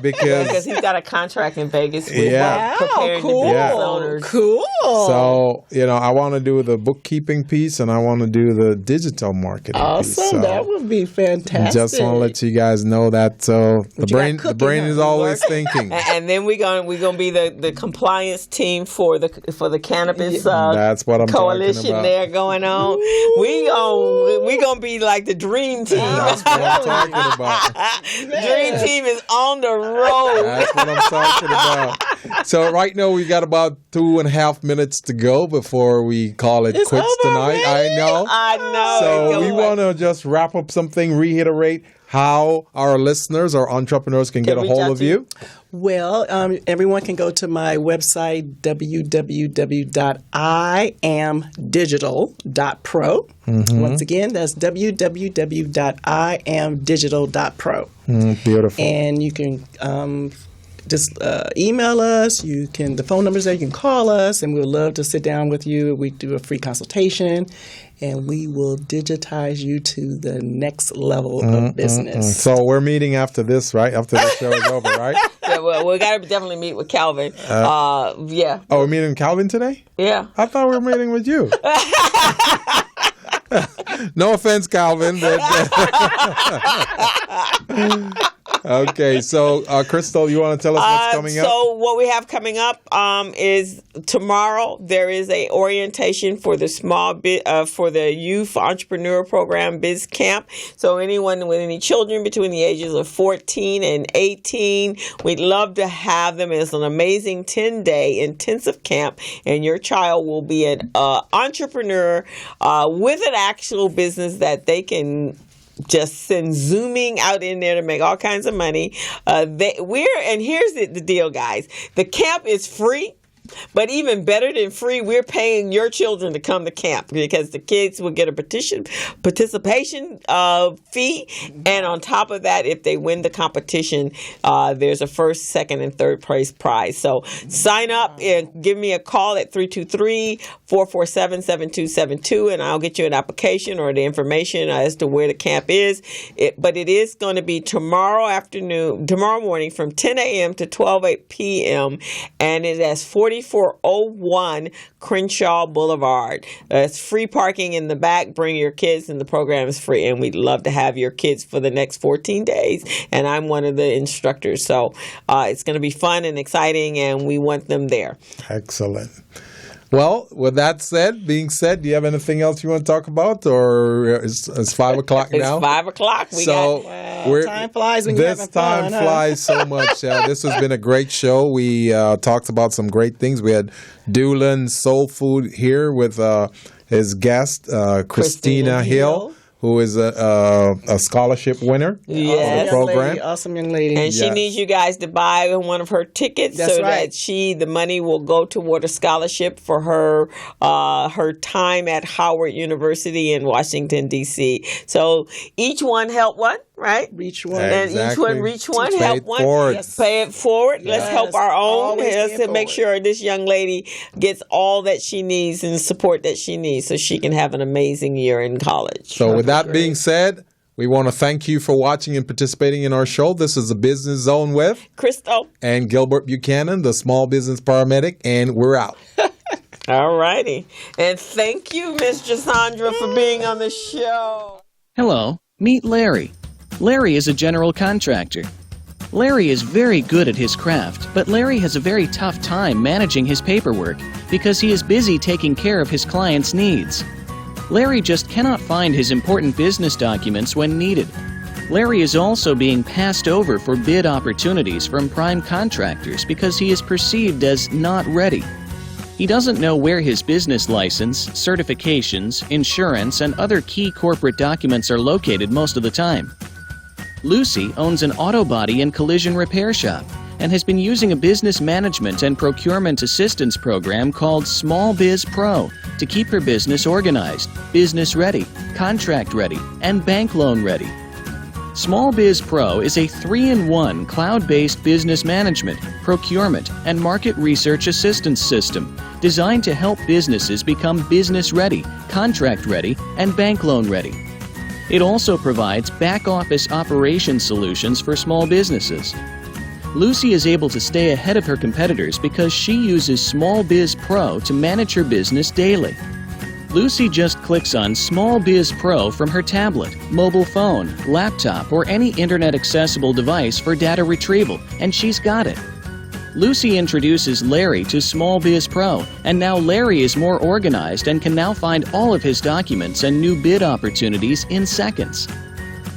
Because he's got a contract in Vegas with preparing cool. the business owners. Cool. So, I want to do the bookkeeping piece and I want to do the digital marketing piece. Awesome. So That would be fantastic. just want to let you guys know that. So the brain is always thinking. And then we're gonna be the compliance team for the cannabis That's what I'm coalition talking about. there going on. We gonna be like the dream team. That's what I'm talking about. Dream team is on the road. That's what I'm talking about. So right now we got about 2.5 minutes to go before we call it quits tonight. already? I know. So we want to just wrap up something, reiterate how our listeners or entrepreneurs can get a reach hold out of to you. Well, everyone can go to my website, www.iamdigital.pro. Once again, that's www.iamdigital.pro. Beautiful. And you can just email us. The phone number's there. You can call us, and we would love to sit down with you. We do a free consultation, and we will digitize you to the next level of business. So we're meeting after this, right? After the show is over, right? Yeah, well, we got to definitely meet with Calvin. Yeah. Oh, we're meeting Calvin today? Yeah. I thought we were meeting with you. No offense, Calvin. But okay, so Crystal, you want to tell us what's coming up? So what we have coming up is tomorrow. There is a orientation for the for the youth entrepreneur program, Biz Camp. So anyone with any children between the ages of 14 and 18, we'd love to have them. It's an amazing 10-day intensive camp, and your child will be an entrepreneur with an actual business that they can just send zooming out in there to make all kinds of money. And here's the deal, guys. The camp is free. But even better than free, we're paying your children to come to camp because the kids will get a participation fee. And on top of that, if they win the competition, there's a first, second, and third place prize. So sign up and give me a call at 323-447-7272, and I'll get you an application or the information as to where the camp is. But it is going to be tomorrow morning from 10 a.m. to 12 p.m. And it has 4401 Crenshaw Boulevard. It's free parking in the back. Bring your kids, and the program is free. And we'd love to have your kids for the next 14 days. And I'm one of the instructors. So it's going to be fun and exciting, and we want them there. Excellent. Well, with that being said, do you have anything else you want to talk about, or it's 5 o'clock now? It's 5 o'clock. Time flies when you're having fun. This time flies so much. This has been a great show. We talked about some great things. We had Dulan Soul Food here with his guest, Christina Hill, who is a scholarship winner of the program. Awesome young lady. And she needs you guys to buy one of her tickets that the money will go toward a scholarship for her time at Howard University in Washington, D.C. So each one help one, right? Reach one. And each one reach one, help one. Yes. Pay it forward. Let's help our own. Always Let's make sure this young lady gets all that she needs and the support that she needs so she can have an amazing year in college. So with that being said, we want to thank you for watching and participating in our show. This is the Business Zone with Crystal and Gilbert Buchanan, the small business paramedic, and we're out. All righty. And thank you, Miss Joshandra, for being on the show. Hello, meet Larry. Larry is a general contractor. Larry is very good at his craft, but Larry has a very tough time managing his paperwork because he is busy taking care of his clients' needs. Larry just cannot find his important business documents when needed. Larry is also being passed over for bid opportunities from prime contractors because he is perceived as not ready. He doesn't know where his business license, certifications, insurance, and other key corporate documents are located most of the time. Lucy owns an auto body and collision repair shop and has been using a business management and procurement assistance program called Small Biz Pro to keep her business organized, business ready, contract ready, and bank loan ready. Small Biz Pro is a 3-in-1 cloud-based business management, procurement, and market research assistance system designed to help businesses become business ready, contract ready, and bank loan ready. It also provides back-office operation solutions for small businesses. Lucy is able to stay ahead of her competitors because she uses Small Biz Pro to manage her business daily. Lucy just clicks on Small Biz Pro from her tablet, mobile phone, laptop, or any internet-accessible device for data retrieval, and she's got it. Lucy introduces Larry to Small Biz Pro, and now Larry is more organized and can now find all of his documents and new bid opportunities in seconds.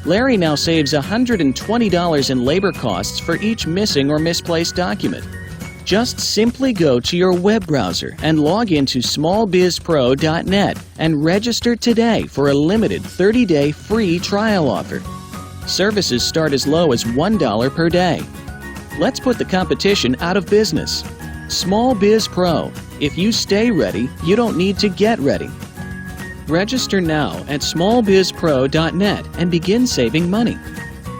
Larry now saves $120 in labor costs for each missing or misplaced document. Just simply go to your web browser and log into smallbizpro.net and register today for a limited 30-day free trial offer. Services start as low as $1 per day. Let's put the competition out of business. Small Biz Pro. If you stay ready, you don't need to get ready. Register now at smallbizpro.net and begin saving money.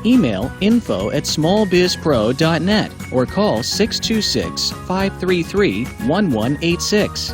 Email info@smallbizpro.net or call 626-533-1186.